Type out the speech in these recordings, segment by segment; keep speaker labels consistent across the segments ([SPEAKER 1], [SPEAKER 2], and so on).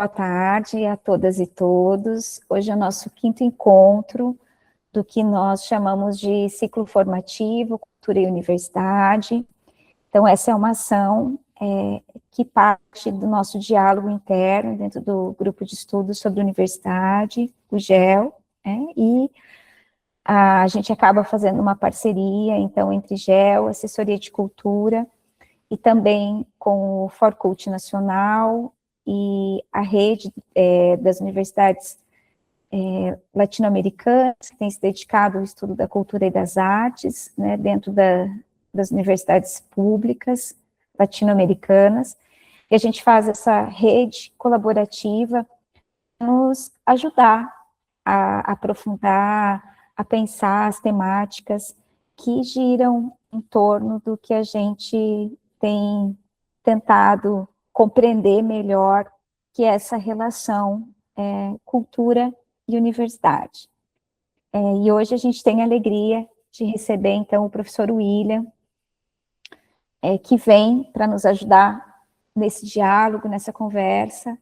[SPEAKER 1] Boa tarde a todas e todos. Hoje é o nosso quinto encontro do que nós chamamos de ciclo formativo, cultura e universidade. Então, essa é uma ação que parte do nosso diálogo interno dentro do grupo de estudos sobre universidade, o GEL, e a gente acaba fazendo uma parceria, então, entre GEL, Assessoria de Cultura, e também com o Forcult Nacional e a rede das universidades latino-americanas, que tem se dedicado ao estudo da cultura e das artes, né, dentro das universidades públicas latino-americanas, e a gente faz essa rede colaborativa para nos ajudar a aprofundar, a pensar as temáticas que giram em torno do que a gente tem tentado compreender melhor, que é essa relação cultura e universidade. E hoje a gente tem a alegria de receber, então, o professor William, que vem para nos ajudar nesse diálogo, nessa conversa.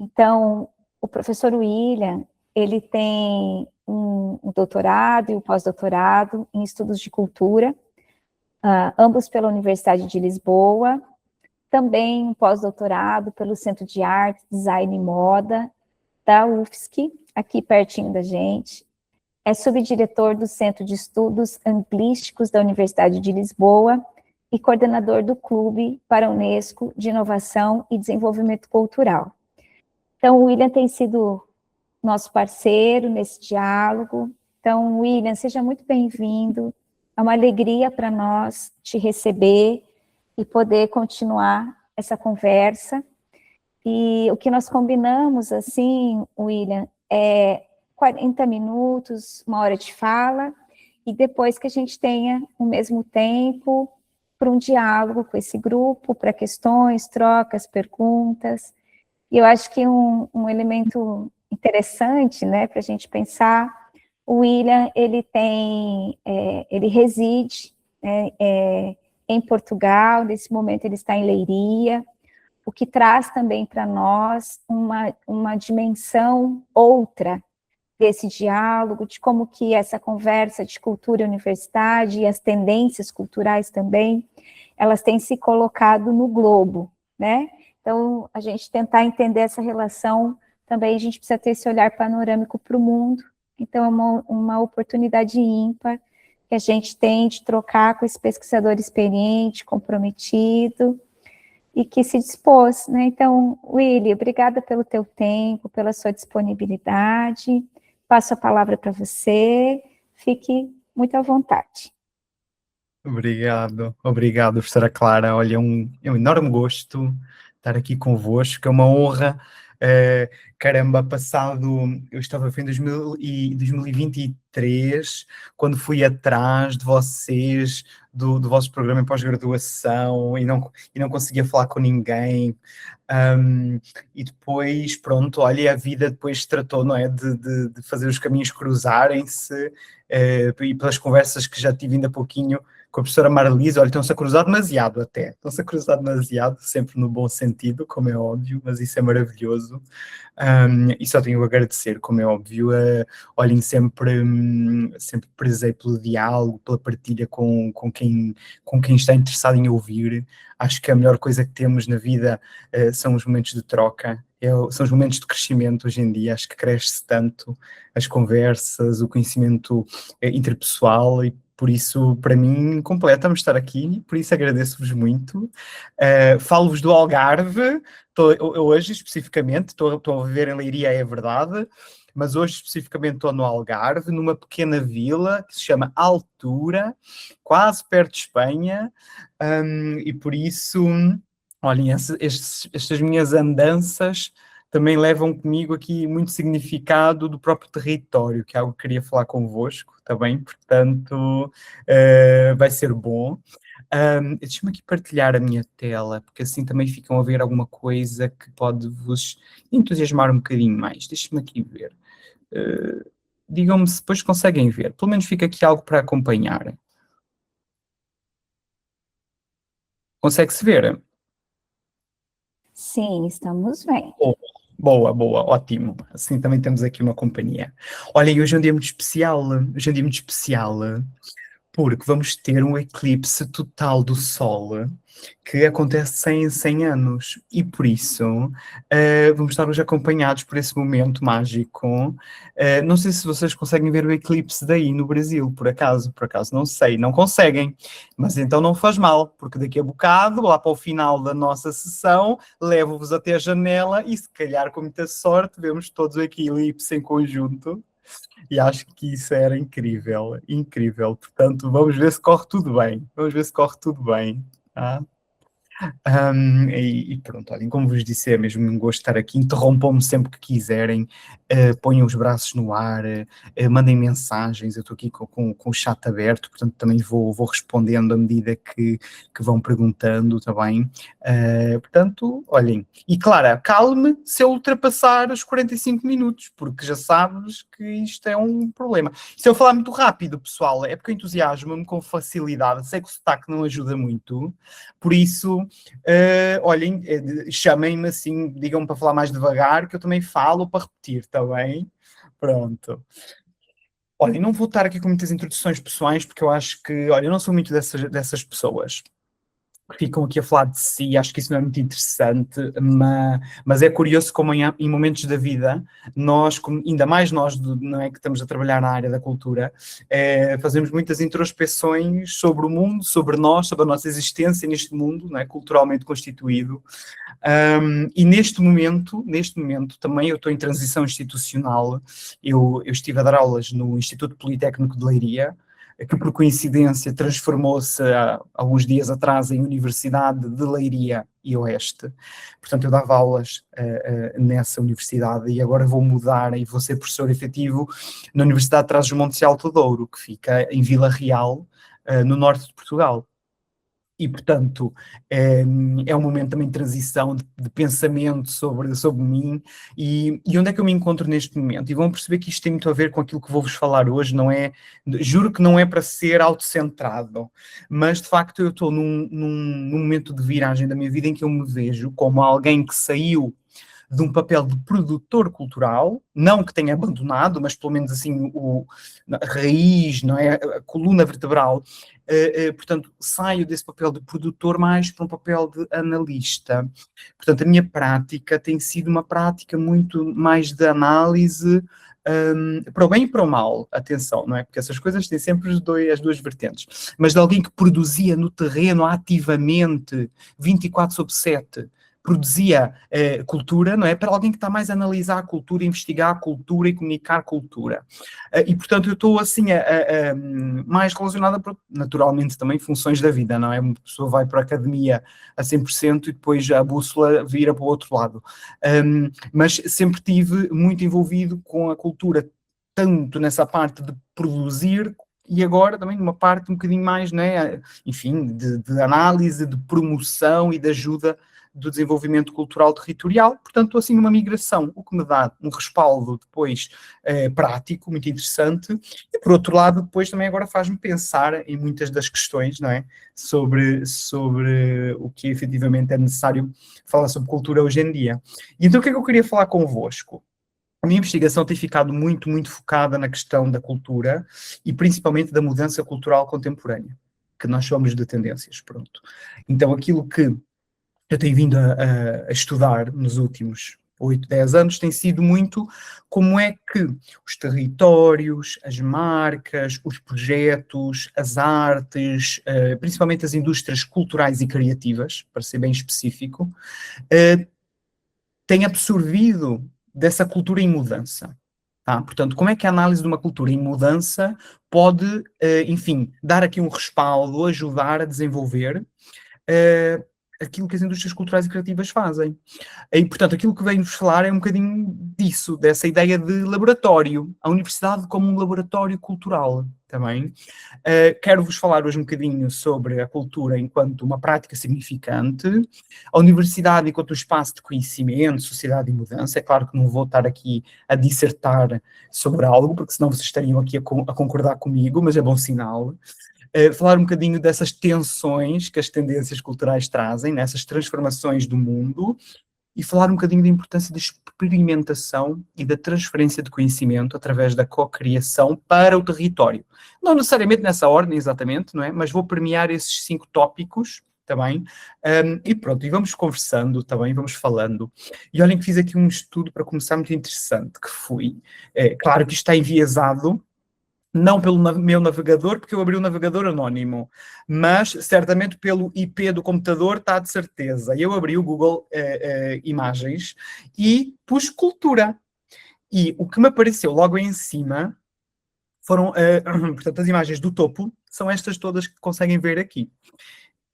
[SPEAKER 1] Então, o professor William, ele tem um doutorado e um pós-doutorado em estudos de cultura, ambos pela Universidade de Lisboa, também um pós-doutorado pelo Centro de Arte, Design e Moda, da UFSC, aqui pertinho da gente. É subdiretor do Centro de Estudos Anglísticos da Universidade de Lisboa e coordenador do Clube para a Unesco de Inovação e Desenvolvimento Cultural. Então, o William tem sido nosso parceiro nesse diálogo. Então, William, seja muito bem-vindo. É uma alegria para nós te receber e poder continuar essa conversa. E o que nós combinamos, assim, William, é 40 minutos, 1 hora de fala, e depois que a gente tenha o mesmo tempo para um diálogo com esse grupo, para questões, trocas, perguntas. E eu acho que um elemento interessante, né, para a gente pensar, o William, ele reside, em Portugal, nesse momento ele está em Leiria, o que traz também para nós uma dimensão outra desse diálogo, de como que essa conversa de cultura e universidade e as tendências culturais também, elas têm se colocado no globo, né? Então, a gente tentar entender essa relação, também a gente precisa ter esse olhar panorâmico para o mundo, então é uma oportunidade ímpar que a gente tem de trocar com esse pesquisador experiente, comprometido, e que se dispôs, né? Então, Willy, obrigada pelo teu tempo, pela sua disponibilidade, passo a palavra para você, fique muito à vontade.
[SPEAKER 2] Obrigado, professora Clara. Olha, é um enorme gosto estar aqui convosco, é uma honra. Caramba, eu estava em 2023, quando fui atrás de vocês, do vosso programa em pós-graduação, e não conseguia falar com ninguém. E depois, pronto, olha, a vida depois tratou, não é, de fazer os caminhos cruzarem-se, e pelas conversas que já tive ainda há pouquinho com a professora Marlise, olha, estão-se a cruzar demasiado até, sempre no bom sentido, como é óbvio, mas isso é maravilhoso, e só tenho a agradecer, como é óbvio, olhem, sempre prezei pelo diálogo, pela partilha com quem está interessado em ouvir. Acho que a melhor coisa que temos na vida são os momentos de troca, são os momentos de crescimento hoje em dia. Acho que cresce tanto as conversas, o conhecimento interpessoal, e por isso, para mim, completa-me estar aqui, por isso agradeço-vos muito. Falo-vos do Algarve, hoje especificamente, estou a viver em Leiria, é verdade, mas hoje especificamente estou no Algarve, numa pequena vila que se chama Altura, quase perto de Espanha, e por isso, olhem, estas minhas andanças também levam comigo aqui muito significado do próprio território, que é algo que queria falar convosco também, portanto, vai ser bom. Deixa-me aqui partilhar a minha tela, porque assim também ficam a ver alguma coisa que pode vos entusiasmar um bocadinho mais. Deixa-me aqui ver. Digam-me se depois conseguem ver. Pelo menos fica aqui algo para acompanhar. Consegue-se ver?
[SPEAKER 1] Sim, estamos bem.
[SPEAKER 2] Boa, boa, ótimo. Assim também temos aqui uma companhia. Olha, e hoje é um dia muito especial, hoje é um dia muito especial, porque vamos ter um eclipse total do Sol que acontece em 100 anos e por isso vamos estar hoje acompanhados por esse momento mágico. Não sei se vocês conseguem ver o eclipse daí no Brasil, por acaso não sei, não conseguem, mas então não faz mal, porque daqui a bocado, lá para o final da nossa sessão, levo-vos até a janela e se calhar com muita sorte vemos todos o eclipse em conjunto. E acho que isso era incrível, incrível. Portanto, vamos ver se corre tudo bem. Vamos ver se corre tudo bem. Tá? E pronto, olhem, como vos disse, é mesmo um gosto estar aqui. Interrompam-me sempre que quiserem, ponham os braços no ar, mandem mensagens. Eu estou aqui com o chat aberto, portanto também vou respondendo à medida que vão perguntando, está bem? Portanto, olhem, e Clara, calme se eu ultrapassar os 45 minutos, porque já sabes que isto é um problema. Se eu falar muito rápido, pessoal, é porque eu entusiasmo-me com facilidade, sei que o sotaque não ajuda muito, por isso. Olhem, chamem-me assim, digam-me para falar mais devagar, que eu também falo para repetir, está bem? Pronto. Olhem, não vou estar aqui com muitas introduções pessoais, porque eu acho que, olha, eu não sou muito dessas pessoas que ficam aqui a falar de si, acho que isso não é muito interessante, mas é curioso como em momentos da vida, nós, ainda mais nós, não é, que estamos a trabalhar na área da cultura, fazemos muitas introspeções sobre o mundo, sobre nós, sobre a nossa existência neste mundo, não é, culturalmente constituído, e neste momento também eu estou em transição institucional, eu estive a dar aulas no Instituto Politécnico de Leiria, que por coincidência transformou-se há alguns dias atrás em Universidade de Leiria e Oeste. Portanto, eu dava aulas nessa universidade e agora vou mudar e vou ser professor efetivo na Universidade de Trás-os-Montes e Alto Douro, que fica em Vila Real, no norte de Portugal. E, portanto, é um momento também de transição, de pensamento sobre mim e onde é que eu me encontro neste momento. E vão perceber que isto tem muito a ver com aquilo que vou-vos falar hoje, não é, juro que não é para ser autocentrado, mas de facto eu estou num momento de viragem da minha vida em que eu me vejo como alguém que saiu de um papel de produtor cultural, não que tenha abandonado, mas pelo menos assim a raiz, não é? A coluna vertebral. Portanto, saio desse papel de produtor mais para um papel de analista. Portanto, a minha prática tem sido uma prática muito mais de análise, para o bem e para o mal, atenção, não é? Porque essas coisas têm sempre as duas vertentes. Mas de alguém que produzia no terreno ativamente, 24/7, produzia cultura, não é? Para alguém que está mais a analisar a cultura, investigar a cultura e comunicar a cultura. E, portanto, eu estou, assim, mais relacionada, naturalmente, também funções da vida, não é? Uma pessoa vai para a academia a 100% e depois a bússola vira para o outro lado. Mas sempre tive muito envolvido com a cultura, tanto nessa parte de produzir, e agora também numa parte um bocadinho mais, né, enfim, de análise, de promoção e de ajuda do desenvolvimento cultural territorial, portanto, assim, numa migração, o que me dá um respaldo depois prático, muito interessante, e por outro lado, depois também agora faz-me pensar em muitas das questões, não é, sobre o que efetivamente é necessário falar sobre cultura hoje em dia. E então o que é que eu queria falar convosco? A minha investigação tem ficado muito, muito focada na questão da cultura e principalmente da mudança cultural contemporânea, que nós chamamos de tendências, pronto. Então aquilo que eu tenho vindo a estudar nos últimos 8, 10 anos tem sido muito como é que os territórios, as marcas, os projetos, as artes, principalmente as indústrias culturais e criativas, para ser bem específico, têm absorvido dessa cultura em mudança. Tá? Portanto, como é que a análise de uma cultura em mudança pode, enfim, dar aqui um respaldo, ajudar a desenvolver aquilo que as indústrias culturais e criativas fazem. E, portanto, aquilo que venho-vos falar é um bocadinho disso, dessa ideia de laboratório, a universidade como um laboratório cultural também. Quero-vos falar hoje um bocadinho sobre a cultura enquanto uma prática significante, a universidade enquanto um espaço de conhecimento, sociedade e mudança. É claro que não vou estar aqui a dissertar sobre algo, porque senão vocês estariam aqui a concordar comigo, mas é bom sinal. Falar um bocadinho dessas tensões que as tendências culturais trazem, nessas transformações do mundo, e falar um bocadinho da importância da experimentação e da transferência de conhecimento através da cocriação para o território. Não necessariamente nessa ordem, exatamente, não é? Mas vou premiar esses 5 tópicos também, e pronto, e vamos conversando também, vamos falando. E olhem que fiz aqui um estudo para começar muito interessante, que foi, claro que isto está enviesado, não pelo meu navegador, porque eu abri um navegador anónimo, mas certamente pelo IP do computador está de certeza. Eu abri o Google Imagens e pus cultura. E o que me apareceu logo em cima foram, portanto, as imagens do topo, são estas todas que conseguem ver aqui.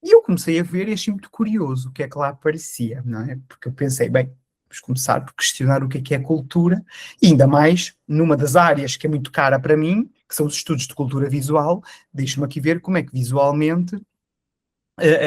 [SPEAKER 2] E eu comecei a ver e achei muito curioso o que é que lá aparecia, não é? Porque eu pensei, bem, vamos começar por questionar o que é cultura, e ainda mais numa das áreas que é muito cara para mim, que são os estudos de cultura visual. Deixa-me aqui ver como é que visualmente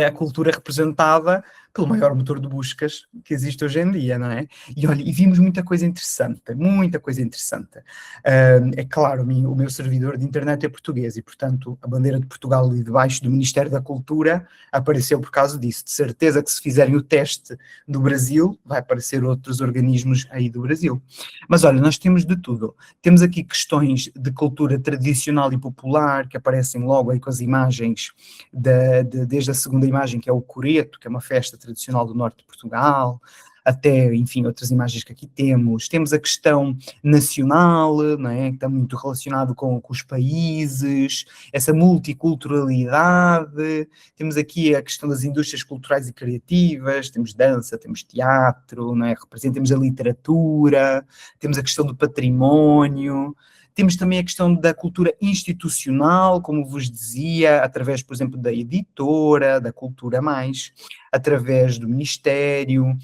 [SPEAKER 2] a cultura representada pelo maior motor de buscas que existe hoje em dia, não é? E olha, e vimos muita coisa interessante, muita coisa interessante. É claro, o meu servidor de internet é português e, portanto, a bandeira de Portugal ali debaixo do Ministério da Cultura apareceu por causa disso. De certeza que se fizerem o teste do Brasil, vai aparecer outros organismos aí do Brasil. Mas olha, nós temos de tudo. Temos aqui questões de cultura tradicional e popular, que aparecem logo aí com as imagens, desde a segunda imagem, que é o coreto, que é uma festa tradicional do norte de Portugal, até, enfim, outras imagens que aqui temos. Temos a questão nacional, não é? Que está muito relacionado com os países, essa multiculturalidade. Temos aqui a questão das indústrias culturais e criativas, temos dança, temos teatro, não é? Temos a literatura, temos a questão do património. Temos também a questão da cultura institucional, como vos dizia, através, por exemplo, da editora, da Cultura Mais, através do Ministério.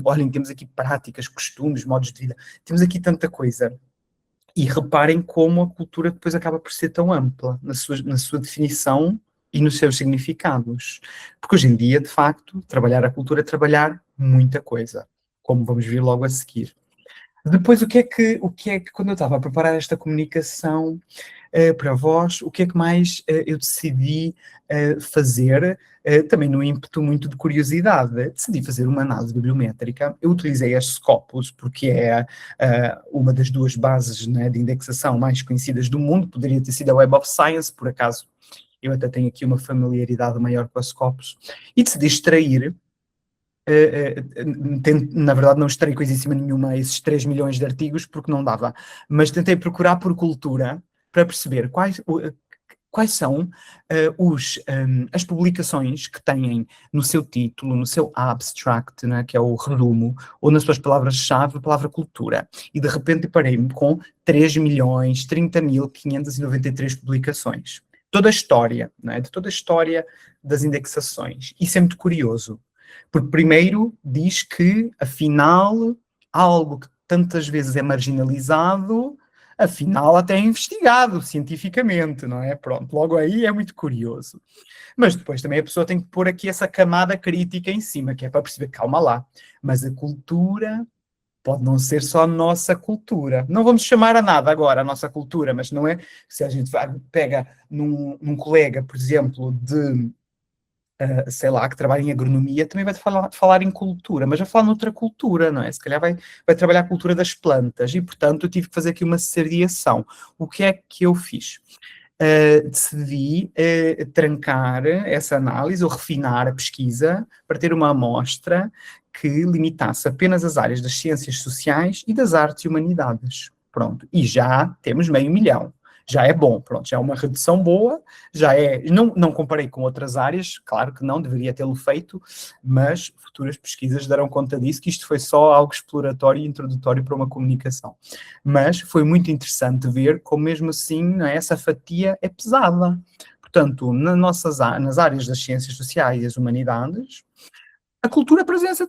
[SPEAKER 2] Olhem, temos aqui práticas, costumes, modos de vida. Temos aqui tanta coisa. E reparem como a cultura depois acaba por ser tão ampla na sua definição e nos seus significados. Porque hoje em dia, de facto, trabalhar a cultura é trabalhar muita coisa, como vamos ver logo a seguir. Depois, o que é que quando eu estava a preparar esta comunicação para vós, o que é que mais eu decidi fazer, também no ímpeto muito de curiosidade, decidi fazer uma análise bibliométrica. Eu utilizei a Scopus, porque é uma das 2 bases, né, de indexação mais conhecidas do mundo, poderia ter sido a Web of Science, por acaso eu até tenho aqui uma familiaridade maior com a Scopus, e decidi extrair. Na verdade não extraí coisíssima nenhuma esses 3 milhões de artigos porque não dava, mas tentei procurar por cultura para perceber quais são as publicações que têm no seu título, no seu abstract, né, que é o resumo, ou nas suas palavras-chave, a palavra cultura. E de repente deparei-me com 3.030.593 publicações. Toda a história, né, de toda a história das indexações. Isso é muito curioso. Porque primeiro diz que, afinal, algo que tantas vezes é marginalizado, afinal até é investigado cientificamente, não é? Pronto, logo aí é muito curioso. Mas depois também a pessoa tem que pôr aqui essa camada crítica em cima, que é para perceber, calma lá, mas a cultura pode não ser só a nossa cultura. Não vamos chamar a nada agora a nossa cultura, mas não é... Se a gente pega num colega, por exemplo, sei lá, que trabalha em agronomia, também vai falar em cultura, mas vai falar noutra cultura, não é? Se calhar vai trabalhar a cultura das plantas, e portanto eu tive que fazer aqui uma seriação. O que é que eu fiz? Decidi trancar essa análise, ou refinar a pesquisa, para ter uma amostra que limitasse apenas as áreas das ciências sociais e das artes e humanidades. Pronto, e já temos 500.000. Já é bom, pronto, já é uma redução boa, já é, não comparei com outras áreas, claro que não, deveria tê-lo feito, mas futuras pesquisas darão conta disso, que isto foi só algo exploratório e introdutório para uma comunicação. Mas foi muito interessante ver como mesmo assim, não é, essa fatia é pesada. Portanto, nas áreas das ciências sociais e as humanidades, a cultura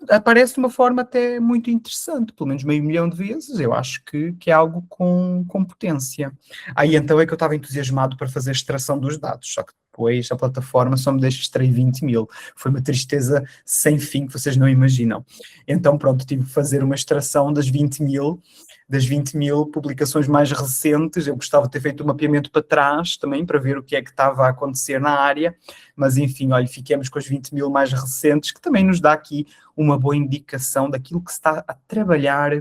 [SPEAKER 2] aparece de uma forma até muito interessante, pelo menos 500.000 de vezes. Eu acho que é algo com potência. Aí então é que eu estava entusiasmado para fazer a extração dos dados, só que depois a plataforma só me deixa extrair 20.000. Foi uma tristeza sem fim que vocês não imaginam. Então pronto, tive que fazer uma extração das 20.000 das 20 mil publicações mais recentes. Eu gostava de ter feito um mapeamento para trás também, para ver o que é que estava a acontecer na área, mas enfim, olha, fiquemos com as 20 mil mais recentes, que também nos dá aqui uma boa indicação daquilo que se está a trabalhar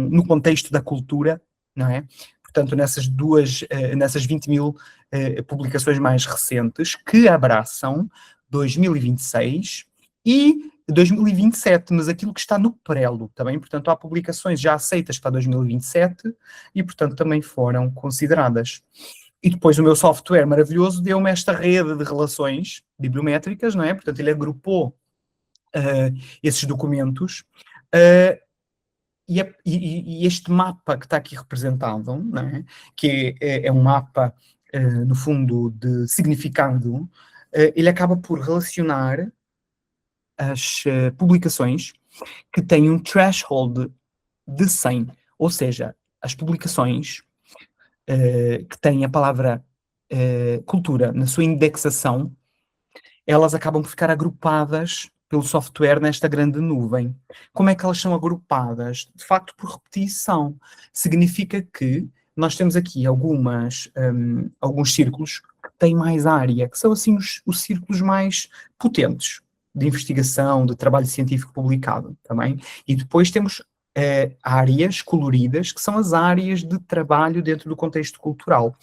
[SPEAKER 2] no contexto da cultura, não é? Portanto, nessas 20 mil publicações mais recentes, que abraçam 2026 e 2027, mas aquilo que está no prelo também, portanto, há publicações já aceitas para 2027 e, portanto, também foram consideradas. E depois o meu software maravilhoso deu-me esta rede de relações bibliométricas, não é? Portanto, ele agrupou esses documentos e este mapa que está aqui representado, não é? Que é um mapa, no fundo, de significado, ele acaba por relacionar as publicações que têm um threshold de 100, ou seja, as publicações que têm a palavra cultura na sua indexação, elas acabam por ficar agrupadas pelo software nesta grande nuvem. Como é que elas são agrupadas? De facto, por repetição. Significa que nós temos aqui alguns círculos que têm mais área, que são assim os círculos mais potentes de investigação, de trabalho científico publicado também. E depois temos áreas coloridas, que são as áreas de trabalho dentro do contexto cultural.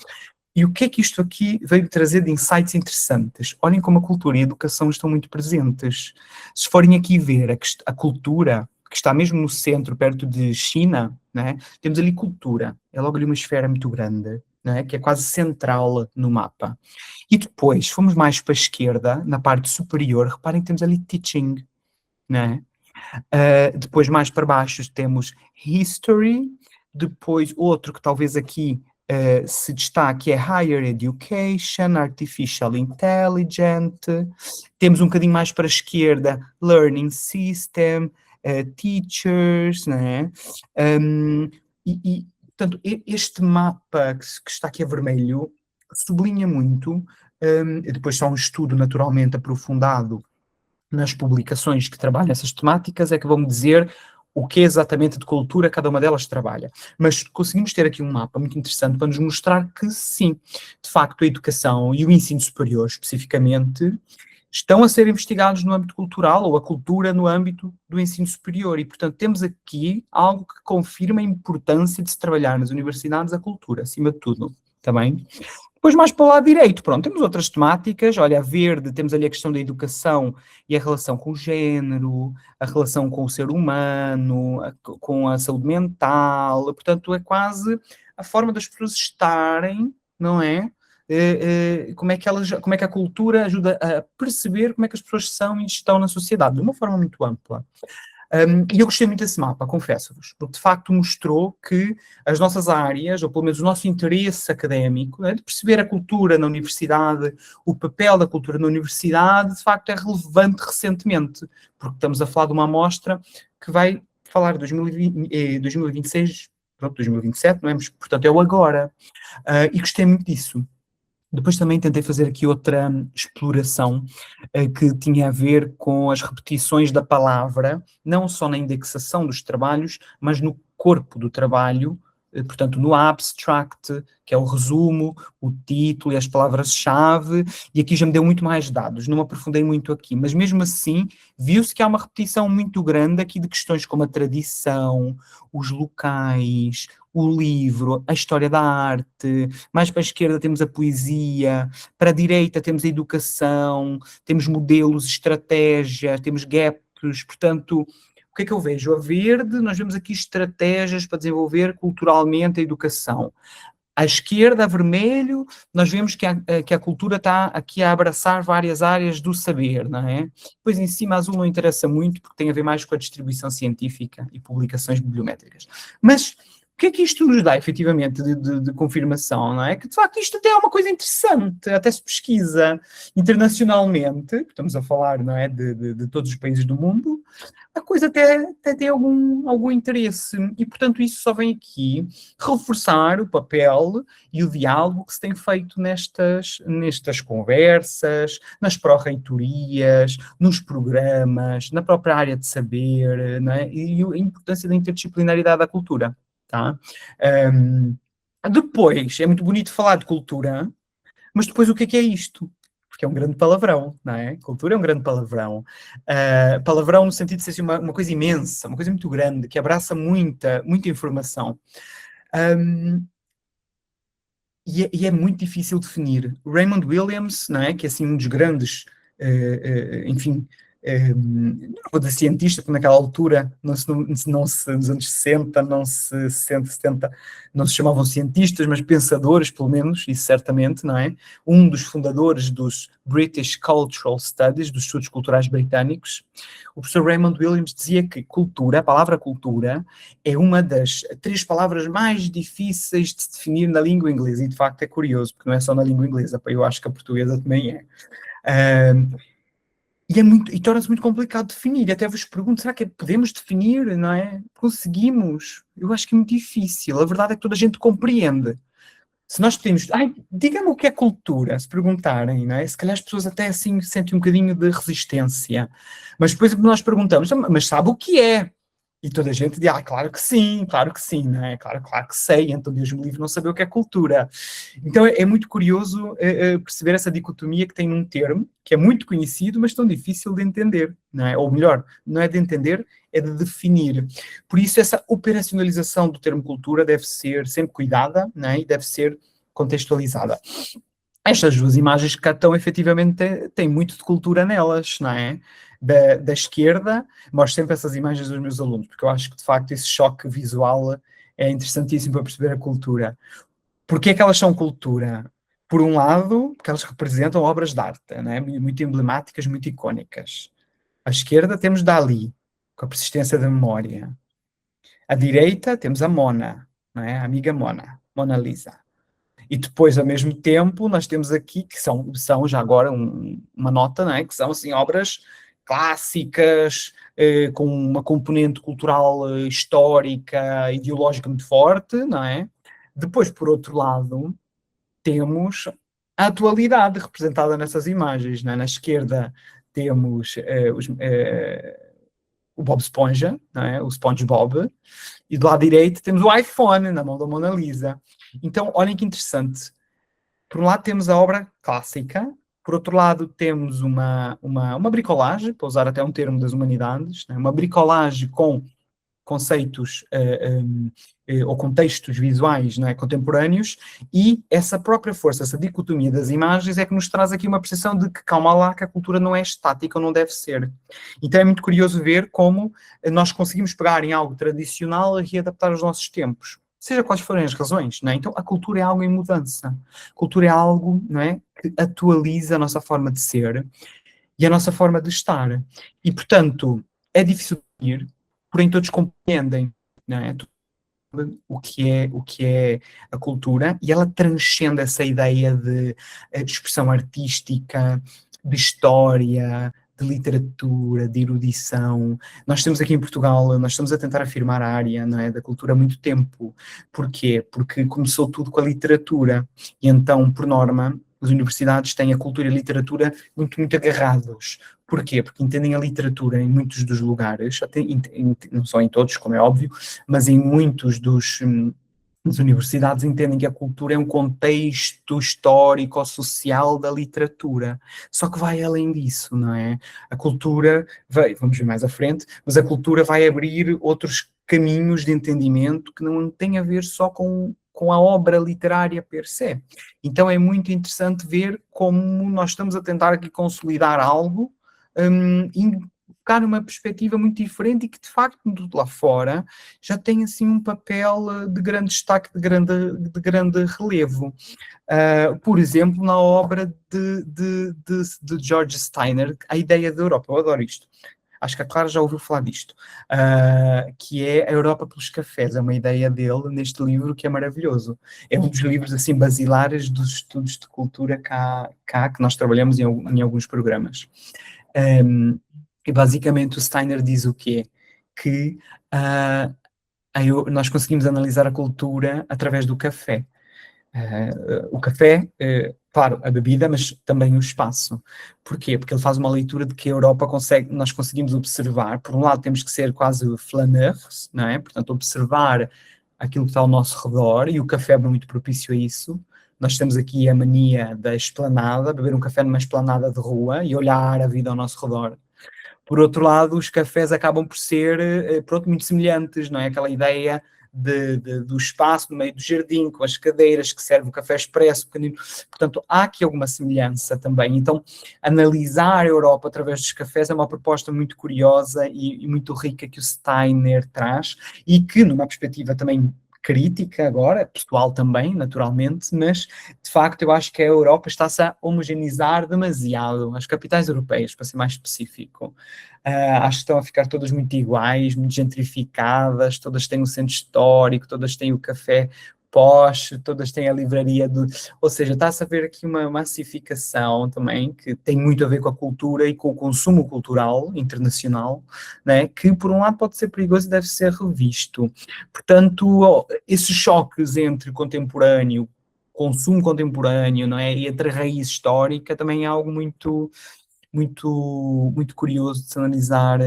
[SPEAKER 2] E o que é que isto aqui veio trazer de insights interessantes? Olhem como a cultura e a educação estão muito presentes. Se forem aqui ver a cultura, que está mesmo no centro, perto de China, né? Temos ali cultura, é logo ali uma esfera muito grande, né? Que é quase central no mapa. E depois, fomos mais para a esquerda, na parte superior, reparem que temos ali teaching, né? Depois mais para baixo temos history, depois outro que talvez aqui se destaque é Higher Education, Artificial Intelligence, temos um bocadinho mais para a esquerda Learning System, Teachers, né? Portanto, este mapa que está aqui a vermelho sublinha muito, depois só um estudo naturalmente aprofundado nas publicações que trabalham essas temáticas é que vão dizer o que exatamente de cultura cada uma delas trabalha. Mas conseguimos ter aqui um mapa muito interessante para nos mostrar que sim, de facto a educação e o ensino superior especificamente estão a ser investigados no âmbito cultural ou a cultura no âmbito do ensino superior e, portanto, temos aqui algo que confirma a importância de se trabalhar nas universidades a cultura, acima de tudo, está bem? Depois, mais para o lado direito, pronto, temos outras temáticas. Olha, a verde, temos ali a questão da educação e a relação com o género, a relação com o ser humano, com a saúde mental. Portanto, é quase a forma das pessoas estarem, não é? Como é que a cultura ajuda a perceber como é que as pessoas são e estão na sociedade, de uma forma muito ampla. E eu gostei muito desse mapa, confesso-vos, porque de facto mostrou que as nossas áreas, ou pelo menos o nosso interesse académico, né, de perceber a cultura na universidade, o papel da cultura na universidade, de facto é relevante recentemente, porque estamos a falar de uma amostra que vai falar de 2026, pronto, 2027, não é? Mas, portanto, é o agora. E gostei muito disso. Depois também tentei fazer aqui outra exploração que tinha a ver com as repetições da palavra, não só na indexação dos trabalhos, mas no corpo do trabalho, portanto, no abstract, que é o resumo, o título e as palavras-chave, e aqui já me deu muito mais dados, não me aprofundei muito aqui, mas mesmo assim, viu-se que há uma repetição muito grande aqui de questões como a tradição, os locais, o livro, a história da arte, mais para a esquerda temos a poesia, para a direita temos a educação, temos modelos, estratégias, temos gaps, portanto, o que é que eu vejo? A verde, nós vemos aqui estratégias para desenvolver culturalmente a educação. À esquerda, a vermelho, nós vemos que a cultura está aqui a abraçar várias áreas do saber, não é? Depois em cima, azul não interessa muito, porque tem a ver mais com a distribuição científica e publicações bibliométricas. Mas O que é que isto nos dá, efetivamente, de confirmação, não é? Que, de facto, isto até é uma coisa interessante, até se pesquisa internacionalmente, estamos a falar, não é, de todos os países do mundo, a coisa até tem algum interesse. E, portanto, isso só vem aqui reforçar o papel e o diálogo que se tem feito nestas conversas, nas pró-reitorias, nos programas, na própria área de saber, não é? E a importância da interdisciplinaridade da cultura. Tá? Depois, é muito bonito falar de cultura, mas depois o que é isto? Porque é um grande palavrão, não é? Cultura é um grande palavrão. Palavrão no sentido de ser assim, uma coisa imensa, uma coisa muito grande, que abraça muita informação. E é muito difícil definir. Raymond Williams, não é? Que é assim um dos grandes, enfim, não vou dizer cientista, porque naquela altura, nos anos 60, 70, não se chamavam cientistas, mas pensadores, pelo menos, isso certamente, não é? Um dos fundadores dos British Cultural Studies, dos estudos culturais britânicos, o professor Raymond Williams dizia que cultura, a palavra cultura, é uma das 3 palavras mais difíceis de se definir na língua inglesa, e de facto é curioso, porque não é só na língua inglesa, eu acho que a portuguesa também é. E torna-se muito complicado definir. Até vos pergunto, será que podemos definir, não é? Conseguimos? Eu acho que é muito difícil. A verdade é que toda a gente compreende. Se nós temos... diga-me o que é cultura, se perguntarem, não é? Se calhar as pessoas até assim sentem um bocadinho de resistência. Mas depois nós perguntamos, mas sabe o que é? E toda a gente diz, claro que sim, não é? Claro que sei, então Deus me livre não saber o que é cultura. Então é muito curioso perceber essa dicotomia que tem num termo, que é muito conhecido, mas tão difícil de entender, não é? Ou melhor, não é de entender, é de definir. Por isso essa operacionalização do termo cultura deve ser sempre cuidada, não é? E deve ser contextualizada. Estas 2 imagens que cá estão, efetivamente, têm muito de cultura nelas, não é? Da esquerda, mostro sempre essas imagens dos meus alunos, porque eu acho que, de facto, esse choque visual é interessantíssimo para perceber a cultura. Porquê é que elas são cultura? Por um lado, porque elas representam obras de arte, não é? Muito emblemáticas, muito icónicas. À esquerda temos Dalí, com a persistência da memória. À direita temos a Mona, não é? A amiga Mona Lisa. E depois, ao mesmo tempo, nós temos aqui, que são já agora uma nota, não é? Que são, assim, obras clássicas, com uma componente cultural, histórica, ideológica muito forte, não é? Depois, por outro lado, temos a atualidade representada nessas imagens, não é? Na esquerda temos o Bob Esponja, não é? O SpongeBob, e do lado direito temos o iPhone na mão da Mona Lisa. Então, olhem que interessante. Por um lado temos a obra clássica, por outro lado temos uma bricolagem, para usar até um termo das humanidades, né? Uma bricolagem com conceitos ou contextos visuais, não é, contemporâneos, e essa própria força, essa dicotomia das imagens é que nos traz aqui uma percepção de que, calma lá, que a cultura não é estática ou não deve ser. Então é muito curioso ver como nós conseguimos pegar em algo tradicional e readaptar aos nossos tempos, seja quais forem as razões, não é? Então a cultura é algo em mudança, a cultura é algo, não é, que atualiza a nossa forma de ser e a nossa forma de estar. E, portanto, é difícil definir, porém todos compreendem, não é? O que é a cultura, e ela transcende essa ideia de expressão artística, de história, de literatura, de erudição. Nós temos aqui em Portugal, nós estamos a tentar afirmar a área, não é, da cultura há muito tempo. Porquê? Porque começou tudo com a literatura, e então, por norma, as universidades têm a cultura e a literatura muito, muito agarrados. Porquê? Porque entendem a literatura em muitos dos lugares, até não só em todos, como é óbvio, mas em muitos das universidades entendem que a cultura é um contexto histórico, social da literatura. Só que vai além disso, não é? A cultura, vamos ver mais à frente, mas a cultura vai abrir outros caminhos de entendimento que não têm a ver só com a obra literária per se. Então é muito interessante ver como nós estamos a tentar aqui consolidar algo e colocar numa perspectiva muito diferente e que, de facto, de lá fora, já tem, assim, um papel de grande destaque, de grande relevo. Por exemplo, na obra de George Steiner, A Ideia da Europa. Eu adoro isto. acho que a Clara já ouviu falar disto, que é a Europa pelos cafés. É uma ideia dele neste livro que é maravilhoso. É um dos livros, assim, basilares dos estudos de cultura cá que nós trabalhamos em alguns programas. E basicamente o Steiner diz o quê? Que nós conseguimos analisar a cultura através do café. O café, claro, a bebida, mas também o espaço. Porquê? Porque ele faz uma leitura de que a Europa nós conseguimos observar, por um lado temos que ser quase flaneurs, não é? Portanto, observar aquilo que está ao nosso redor, e o café é muito propício a isso. Nós temos aqui a mania da esplanada, beber um café numa esplanada de rua e olhar a vida ao nosso redor. Por outro lado, os cafés acabam por ser, pronto, muito semelhantes, não é? Aquela ideia do espaço no meio do jardim, com as cadeiras que serve o café expresso, pequenino. Portanto, há aqui alguma semelhança também. Então, analisar a Europa através dos cafés é uma proposta muito curiosa e muito rica que o Steiner traz, e que, numa perspectiva também crítica agora, pessoal também, naturalmente, mas, de facto, eu acho que a Europa está-se a homogeneizar demasiado, as capitais europeias, para ser mais específico. Acho que estão a ficar todas muito iguais, muito gentrificadas, todas têm um centro histórico, todas têm o café posh, todas têm a livraria ou seja, está-se a ver aqui uma massificação também, que tem muito a ver com a cultura e com o consumo cultural internacional, né, que por um lado pode ser perigoso e deve ser revisto. Portanto, esses choques entre contemporâneo, consumo contemporâneo, não é, e entre a raiz histórica também é algo muito curioso de se analisar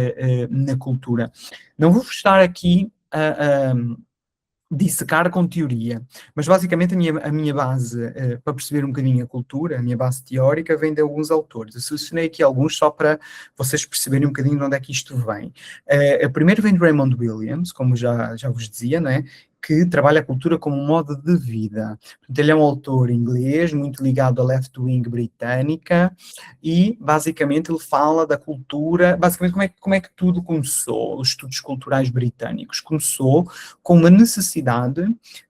[SPEAKER 2] na cultura. Não vou estar aqui a dissecar com teoria, mas basicamente a minha base para perceber um bocadinho a cultura, a minha base teórica, vem de alguns autores. Eu selecionei aqui alguns só para vocês perceberem um bocadinho de onde é que isto vem. Primeiro vem de Raymond Williams, como já vos dizia, não é? Que trabalha a cultura como um modo de vida. Portanto, ele é um autor inglês, muito ligado à left-wing britânica, e basicamente ele fala da cultura, basicamente como é que tudo começou, os estudos culturais britânicos. Começou com uma necessidade,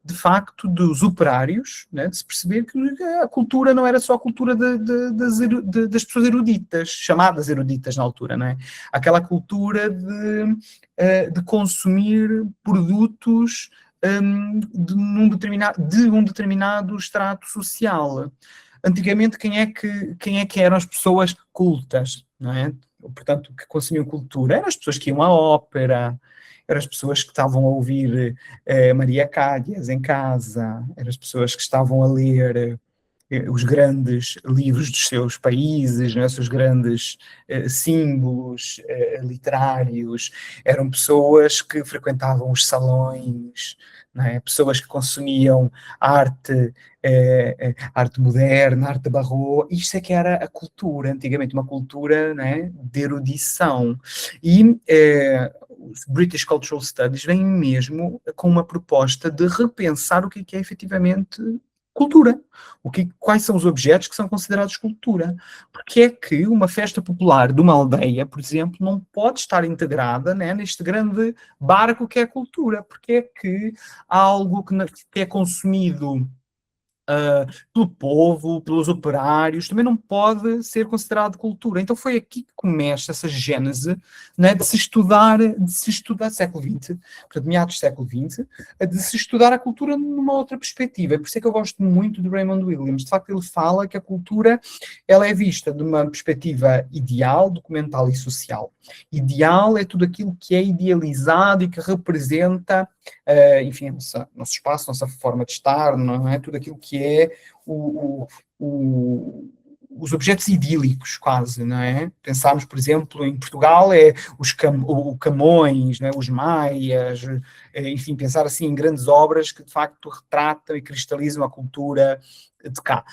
[SPEAKER 2] de facto, dos operários, né, de se perceber que a cultura não era só a cultura das pessoas eruditas, chamadas eruditas na altura, não é? Aquela cultura de consumir produtos de um determinado extrato social. Antigamente, quem é que eram as pessoas cultas, não é? Portanto, que consumiam cultura? Eram as pessoas que iam à ópera, eram as pessoas que estavam a ouvir Maria Callas em casa, eram as pessoas que estavam a ler os grandes livros dos seus países, né, os seus grandes símbolos literários, eram pessoas que frequentavam os salões, né, pessoas que consumiam arte, arte moderna, arte barroca. Isto é que era a cultura, antigamente, uma cultura, né, de erudição. E os British Cultural Studies vêm mesmo com uma proposta de repensar o que é efetivamente cultura. Quais são os objetos que são considerados cultura? Porque é que uma festa popular de uma aldeia, por exemplo, não pode estar integrada, né, neste grande barco que é a cultura? Porque é que há algo que é consumido pelo povo, pelos operários, também não pode ser considerado cultura. Então foi aqui que começa essa gênese, né, de se estudar século XX, portanto, meados do século XX, de se estudar a cultura numa outra perspectiva. É por isso é que eu gosto muito de Raymond Williams. De facto, ele fala que a cultura ela é vista de uma perspectiva ideal, documental e social. Ideal é tudo aquilo que é idealizado e que representa enfim, nosso espaço, nossa forma de estar, não é? Tudo aquilo que é os objetos idílicos, quase, não é? Pensarmos, por exemplo, em Portugal, o Camões, não é? Os Maias, enfim, pensar assim em grandes obras que, de facto, retratam e cristalizam a cultura de cá.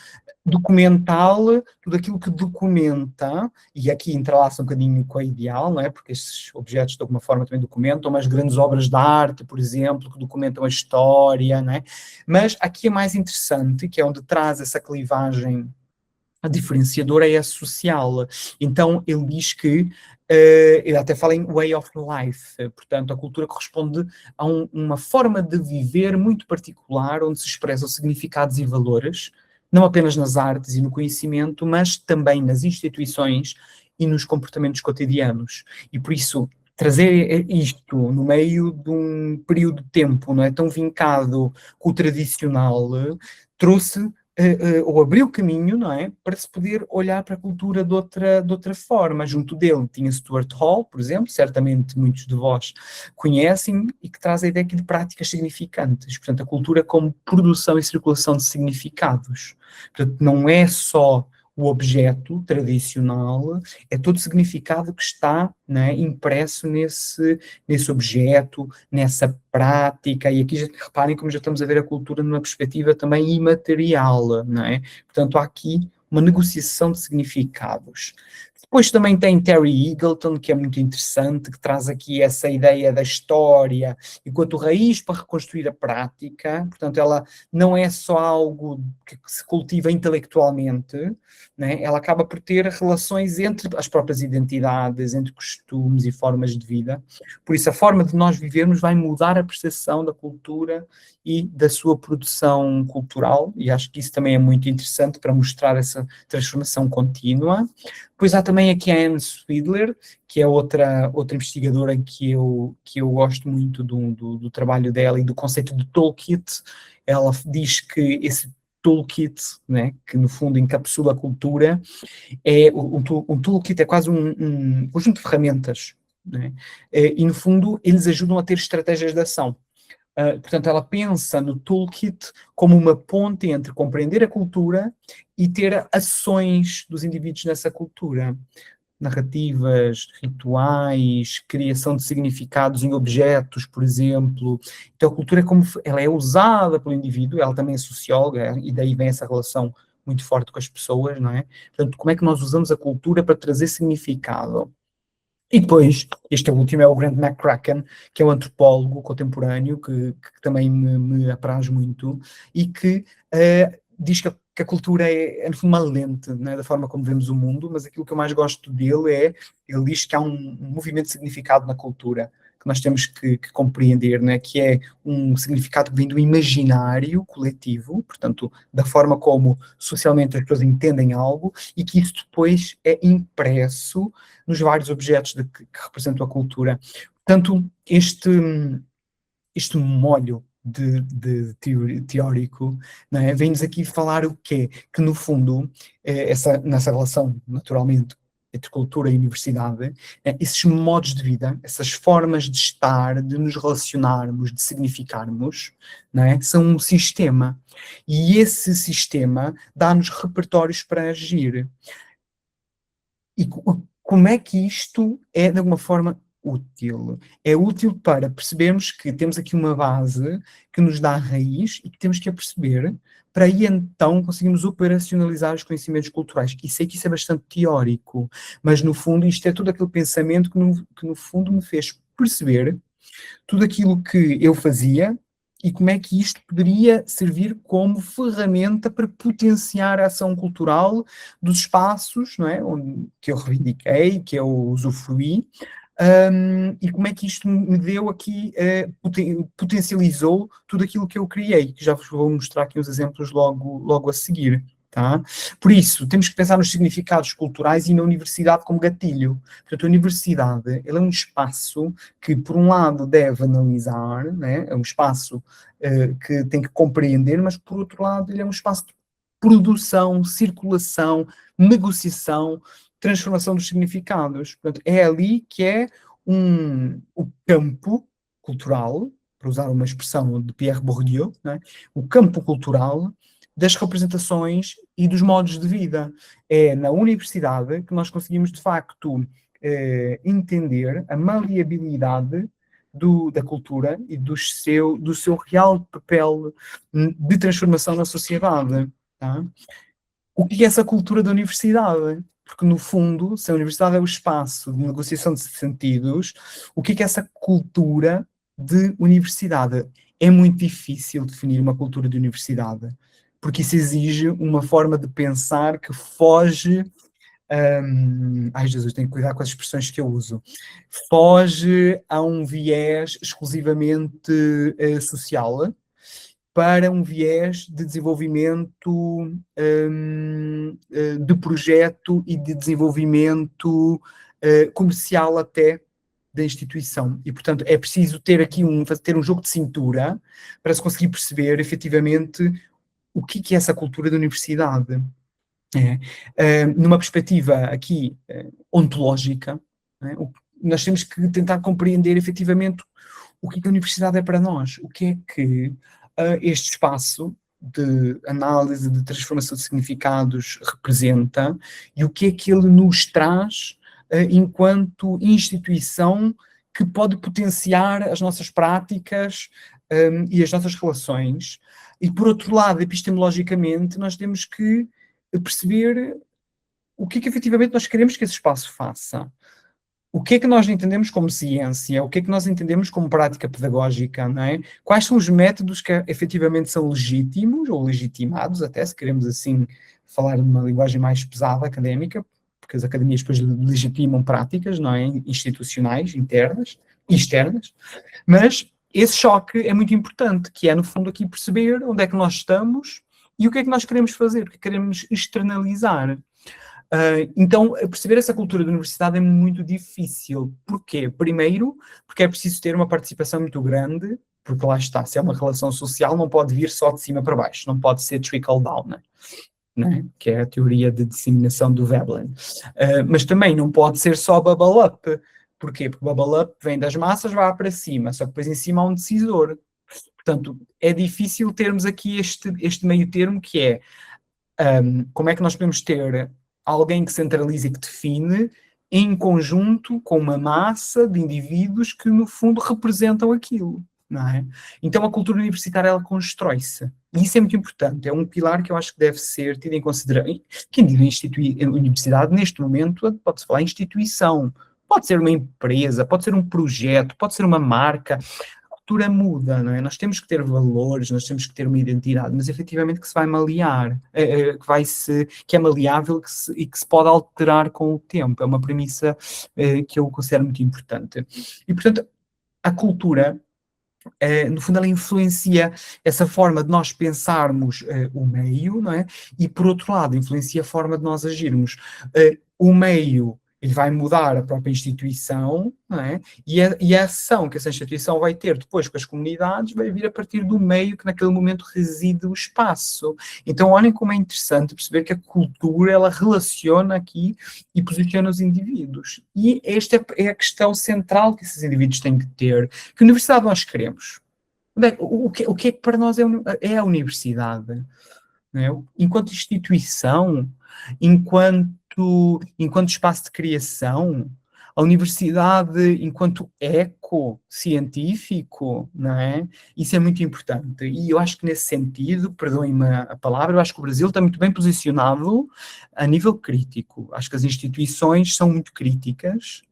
[SPEAKER 2] Documental, tudo aquilo que documenta, e aqui entrelaça um bocadinho com a ideal, não é? Porque estes objetos de alguma forma também documentam, mas grandes obras de arte, por exemplo, que documentam a história, não é? Mas aqui é mais interessante, que é onde traz essa clivagem, a diferenciadora é a social. Então ele diz que, ele até fala em way of life, portanto a cultura corresponde a uma forma de viver muito particular, onde se expressam significados e valores, não apenas nas artes e no conhecimento, mas também nas instituições e nos comportamentos cotidianos. E por isso, trazer isto no meio de um período de tempo, não é, tão vincado com o tradicional, trouxe ou abriu caminho, não é, para se poder olhar para a cultura de outra forma. Junto dele tinha Stuart Hall, por exemplo, certamente muitos de vós conhecem, e que traz a ideia aqui de práticas significantes. Portanto, a cultura como produção e circulação de significados. Portanto, não é só o objeto tradicional, é todo o significado que está, né, impresso nesse objeto, nessa prática, e aqui já reparem como já estamos a ver a cultura numa perspectiva também imaterial, não é? Portanto, há aqui uma negociação de significados. Depois também tem Terry Eagleton, que é muito interessante, que traz aqui essa ideia da história enquanto raiz para reconstruir a prática. Portanto, ela não é só algo que se cultiva intelectualmente, né? Ela acaba por ter relações entre as próprias identidades, entre costumes e formas de vida. Por isso, a forma de nós vivermos vai mudar a percepção da cultura e da sua produção cultural, e acho que isso também é muito interessante para mostrar essa transformação contínua. Depois há também aqui a Anne Swidler, que é outra investigadora que eu gosto muito do trabalho dela e do conceito de toolkit. Ela diz que esse toolkit, né, que no fundo encapsula a cultura, um toolkit é quase um conjunto de ferramentas, né, e no fundo eles ajudam a ter estratégias de ação. Portanto, ela pensa no toolkit como uma ponte entre compreender a cultura e ter ações dos indivíduos nessa cultura. Narrativas, rituais, criação de significados em objetos, por exemplo. Então, a cultura, ela é usada pelo indivíduo, ela também é socióloga, e daí vem essa relação muito forte com as pessoas, não é? Portanto, como é que nós usamos a cultura para trazer significado? E depois, este último é o Grant McCracken, que é um antropólogo contemporâneo, que também me apraz muito, e que diz que a cultura é no fundo, uma lente, né, da forma como vemos o mundo, mas aquilo que eu mais gosto dele ele diz que há um movimento de significado na cultura, que nós temos que compreender, né, que é um significado que vem do imaginário coletivo, portanto, da forma como socialmente as pessoas entendem algo, e que isso depois é impresso nos vários objetos que representam a cultura. Portanto, este molho teórico, não é, vem-nos aqui falar o quê? Que, no fundo, nessa relação, naturalmente, entre cultura e universidade, esses modos de vida, essas formas de estar, de nos relacionarmos, de significarmos, não é, são um sistema. E esse sistema dá-nos repertórios para agir. E como é que isto é, de alguma forma, útil? É útil para percebermos que temos aqui uma base que nos dá a raiz e que temos que a perceber para aí então conseguirmos operacionalizar os conhecimentos culturais. E sei que isso é bastante teórico, mas no fundo isto é todo aquele pensamento que no fundo me fez perceber tudo aquilo que eu fazia e como é que isto poderia servir como ferramenta para potenciar a ação cultural dos espaços, não é, que eu reivindiquei, que eu usufruí, e como é que isto me deu aqui, potencializou tudo aquilo que eu criei, que já vos vou mostrar aqui os exemplos logo a seguir. Tá? Por isso, temos que pensar nos significados culturais e na universidade como gatilho. Portanto, a universidade ela é um espaço que, por um lado, deve analisar, né? É um espaço que tem que compreender, mas, por outro lado, ele é um espaço de produção, circulação, negociação, transformação dos significados. Portanto, é ali que é o campo cultural, para usar uma expressão de Pierre Bourdieu, né? O campo cultural das representações e dos modos de vida. É na universidade que nós conseguimos, de facto, entender a maleabilidade da cultura e do seu real papel de transformação na sociedade. Tá? O que é essa cultura da universidade? Porque, no fundo, se a universidade é o espaço de negociação de sentidos, o que é essa cultura de universidade? É muito difícil definir uma cultura de universidade, porque isso exige uma forma de pensar que foge. Ai, Jesus, tenho que cuidar com as expressões que eu uso. Foge a um viés exclusivamente social para um viés de desenvolvimento de projeto e de desenvolvimento comercial até da instituição. E, portanto, é preciso ter aqui ter um jogo de cintura para se conseguir perceber, efetivamente, o que é essa cultura da universidade. Numa perspectiva aqui ontológica, nós temos que tentar compreender, efetivamente, o que a universidade é para nós, o que é que este espaço de análise, de transformação de significados representa e o que é que ele nos traz enquanto instituição que pode potenciar as nossas práticas e as nossas relações. E, por outro lado, epistemologicamente, nós temos que perceber o que é que efetivamente nós queremos que esse espaço faça. O que é que nós entendemos como ciência? O que é que nós entendemos como prática pedagógica, não é? Quais são os métodos que efetivamente são legítimos ou legitimados, até se queremos assim falar numa linguagem mais pesada, académica, porque as academias depois legitimam práticas, não é? Institucionais, internas e externas, mas esse choque é muito importante, que é no fundo aqui perceber onde é que nós estamos e o que é que nós queremos fazer, o que queremos externalizar. Então, perceber essa cultura da universidade é muito difícil. Porquê? Primeiro, porque é preciso ter uma participação muito grande, porque lá está, se é uma relação social, não pode vir só de cima para baixo, não pode ser trickle down, né? Que é a teoria de disseminação do Veblen. Mas também não pode ser só bubble up. Porquê? Porque bubble up vem das massas, vai para cima, só que depois em cima há um decisor. Portanto, é difícil termos aqui este meio termo que é como é que nós podemos ter alguém que centraliza e que define em conjunto com uma massa de indivíduos que no fundo representam aquilo, não é? Então a cultura universitária ela constrói-se e isso é muito importante, é um pilar que eu acho que deve ser tido em consideração. Quem diz universidade neste momento pode-se falar em instituição, pode ser uma empresa, pode ser um projeto, pode ser uma marca. A cultura muda, não é? Nós temos que ter valores, nós temos que ter uma identidade, mas efetivamente que se vai malear, que é maleável e que se pode alterar com o tempo. É uma premissa que eu considero muito importante. E, portanto, a cultura, no fundo, ela influencia essa forma de nós pensarmos o meio, não é? E, por outro lado, influencia a forma de nós agirmos. O meio ele vai mudar a própria instituição, não é? E a ação que essa instituição vai ter depois com as comunidades vai vir a partir do meio que naquele momento reside o espaço. Então olhem como é interessante perceber que a cultura ela relaciona aqui e posiciona os indivíduos. E esta é a questão central que esses indivíduos têm que ter. Que universidade nós queremos? O que é que para nós é a universidade? Não é? Enquanto instituição, enquanto espaço de criação, a universidade enquanto eco científico, não é? Isso é muito importante. E eu acho que nesse sentido, perdoem-me a palavra, eu acho que o Brasil está muito bem posicionado a nível crítico. Acho que as instituições são muito críticas.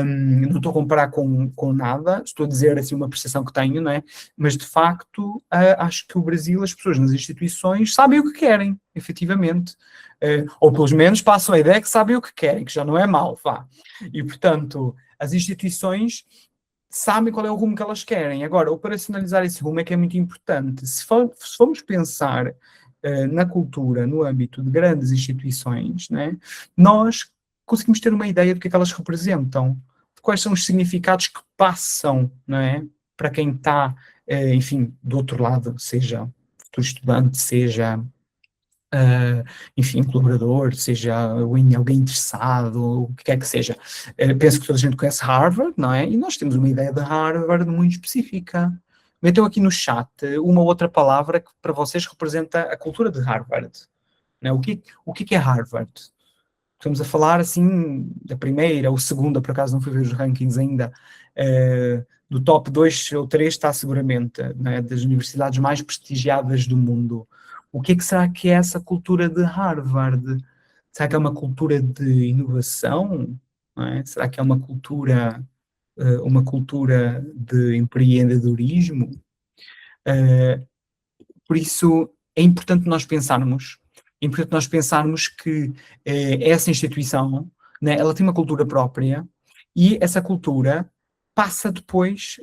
[SPEAKER 2] Não estou a comparar com nada, estou a dizer assim uma percepção que tenho, não é? Mas de facto acho que o Brasil, as pessoas nas instituições sabem o que querem, efetivamente, ou pelo menos passam a ideia que sabem o que querem, que já não é mau, vá. E portanto, as instituições sabem qual é o rumo que elas querem. Agora, operacionalizar esse rumo é que é muito importante. Se formos pensar na cultura, no âmbito de grandes instituições, né, nós conseguimos ter uma ideia do que é que elas representam, de quais são os significados que passam, não é? Para quem está, enfim, do outro lado, seja futuro estudante, seja, enfim, colaborador, seja alguém interessado, o que quer que seja. Penso que toda a gente conhece Harvard, não é? E nós temos uma ideia de Harvard muito específica. Metam aqui no chat uma outra palavra que para vocês representa a cultura de Harvard. Não é? O que é Harvard? Estamos a falar, assim, da primeira ou segunda, por acaso não fui ver os rankings ainda, do top 2 ou 3 está seguramente, né, das universidades mais prestigiadas do mundo. O que será que é essa cultura de Harvard? Será que é uma cultura de inovação? Não é? Será que é uma cultura de empreendedorismo? Por isso, é importante nós pensarmos que essa instituição, né, ela tem uma cultura própria e essa cultura passa depois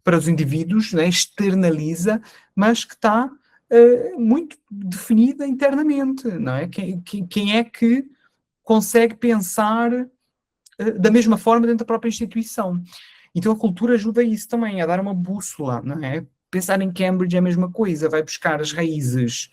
[SPEAKER 2] para os indivíduos, né, externaliza, mas que está muito definida internamente, não é? Quem é que consegue pensar da mesma forma dentro da própria instituição? Então a cultura ajuda isso também, a dar uma bússola, não é? Pensar em Cambridge é a mesma coisa, vai buscar as raízes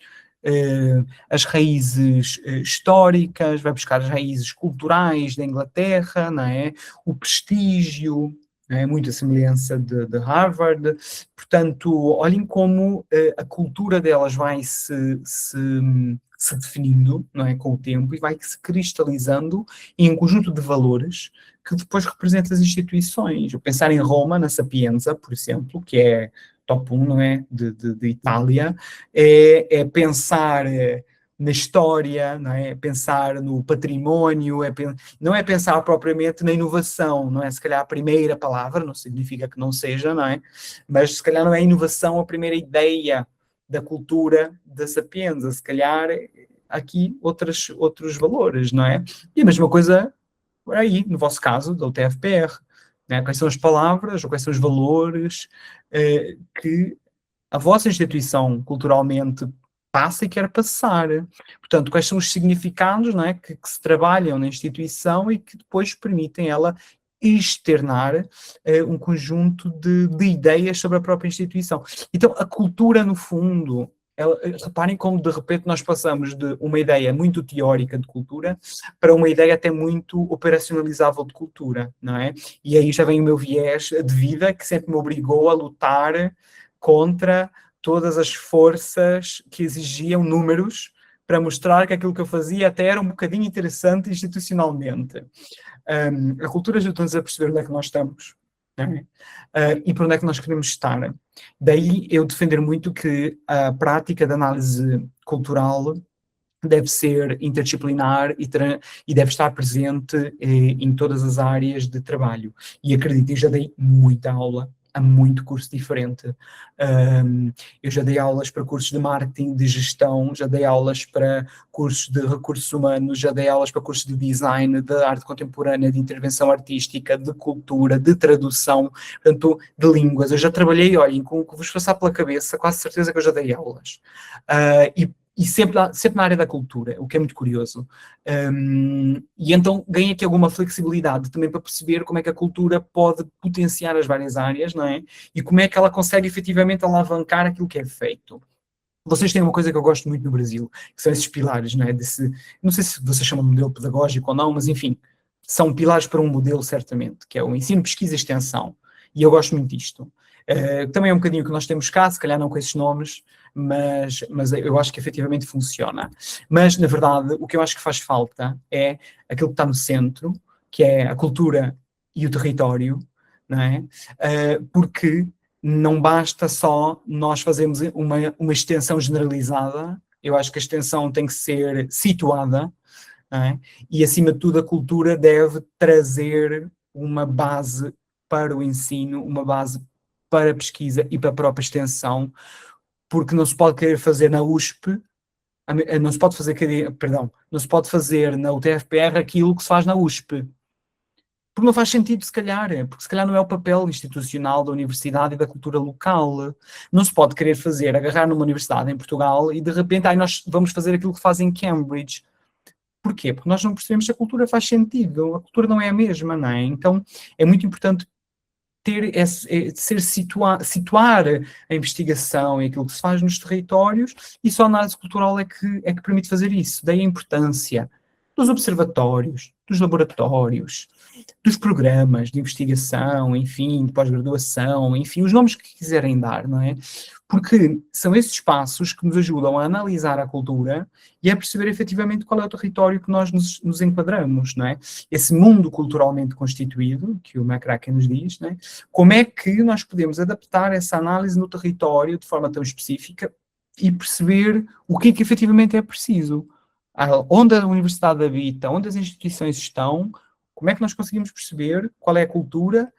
[SPEAKER 2] históricas, vai buscar as raízes culturais da Inglaterra, não é? O prestígio, não é? Muita semelhança de Harvard. Portanto, olhem como a cultura delas vai se definindo, não é, com o tempo, e vai se cristalizando em um conjunto de valores que depois representa as instituições. Eu pensar em Roma, na Sapienza, por exemplo, que é top 1, não é, de Itália, é pensar na história, não é? Pensar no património, não é pensar propriamente na inovação, não é se calhar a primeira palavra, não significa que não seja, não é? Mas se calhar não é inovação a primeira ideia da cultura da Sapienza, se calhar aqui outros valores, não é? E a mesma coisa por aí, no vosso caso, da UTFPR, né? Quais são as palavras ou quais são os valores que a vossa instituição culturalmente passa e quer passar. Portanto, quais são os significados, não é, que se trabalham na instituição e que depois permitem ela externar um conjunto de ideias sobre a própria instituição. Então, a cultura, no fundo, reparem como de repente nós passamos de uma ideia muito teórica de cultura para uma ideia até muito operacionalizável de cultura, não é? E aí já vem o meu viés de vida, que sempre me obrigou a lutar contra todas as forças que exigiam números para mostrar que aquilo que eu fazia até era um bocadinho interessante institucionalmente. A cultura ajuda-nos a perceber onde é que nós estamos, não é? E para onde é que nós queremos estar. Daí eu defender muito que a prática de análise cultural deve ser interdisciplinar e deve estar presente em todas as áreas de trabalho. E acredito, eu já dei muita aula a muito curso diferente. Eu já dei aulas para cursos de marketing, de gestão, já dei aulas para cursos de recursos humanos, já dei aulas para cursos de design, de arte contemporânea, de intervenção artística, de cultura, de tradução, portanto, de línguas. Eu já trabalhei, olhem, com o que vos passar pela cabeça, quase certeza que eu já dei aulas. E sempre na área da cultura, o que é muito curioso. E então ganhei aqui alguma flexibilidade também para perceber como é que a cultura pode potenciar as várias áreas, não é? E como é que ela consegue efetivamente alavancar aquilo que é feito. Vocês têm uma coisa que eu gosto muito no Brasil, que são esses pilares, não é? Não sei se vocês chamam de modelo pedagógico ou não, mas enfim, são pilares para um modelo, certamente, que é o ensino, pesquisa e extensão. E eu gosto muito disto. Também é um bocadinho que nós temos cá, se calhar não com esses nomes, mas eu acho que efetivamente funciona. Mas, na verdade, o que eu acho que faz falta é aquilo que está no centro, que é a cultura e o território, não é? Porque não basta só nós fazermos uma extensão generalizada, eu acho que a extensão tem que ser situada, não é? E, acima de tudo, a cultura deve trazer uma base para o ensino, uma base para a pesquisa e para a própria extensão, porque não se pode querer fazer na USP, não se pode fazer, perdão, não se pode fazer na UTFPR aquilo que se faz na USP. Porque não faz sentido, se calhar, porque se calhar não é o papel institucional da universidade e da cultura local. Não se pode querer agarrar numa universidade em Portugal e de repente, nós vamos fazer aquilo que fazem em Cambridge. Porquê? Porque nós não percebemos se a cultura faz sentido, a cultura não é a mesma, não é? Então é muito importante situar a investigação e aquilo que se faz nos territórios, e só a análise cultural é que permite fazer isso. Daí a importância dos observatórios, dos laboratórios, dos programas de investigação, enfim, de pós-graduação, enfim, os nomes que quiserem dar, não é? Porque são esses espaços que nos ajudam a analisar a cultura e a perceber efetivamente qual é o território que nós nos enquadramos, não é? Esse mundo culturalmente constituído, que o McCracken nos diz, não é? Como é que nós podemos adaptar essa análise no território de forma tão específica e perceber o que é que efetivamente é preciso? Onde a universidade habita, onde as instituições estão, como é que nós conseguimos perceber qual é a cultura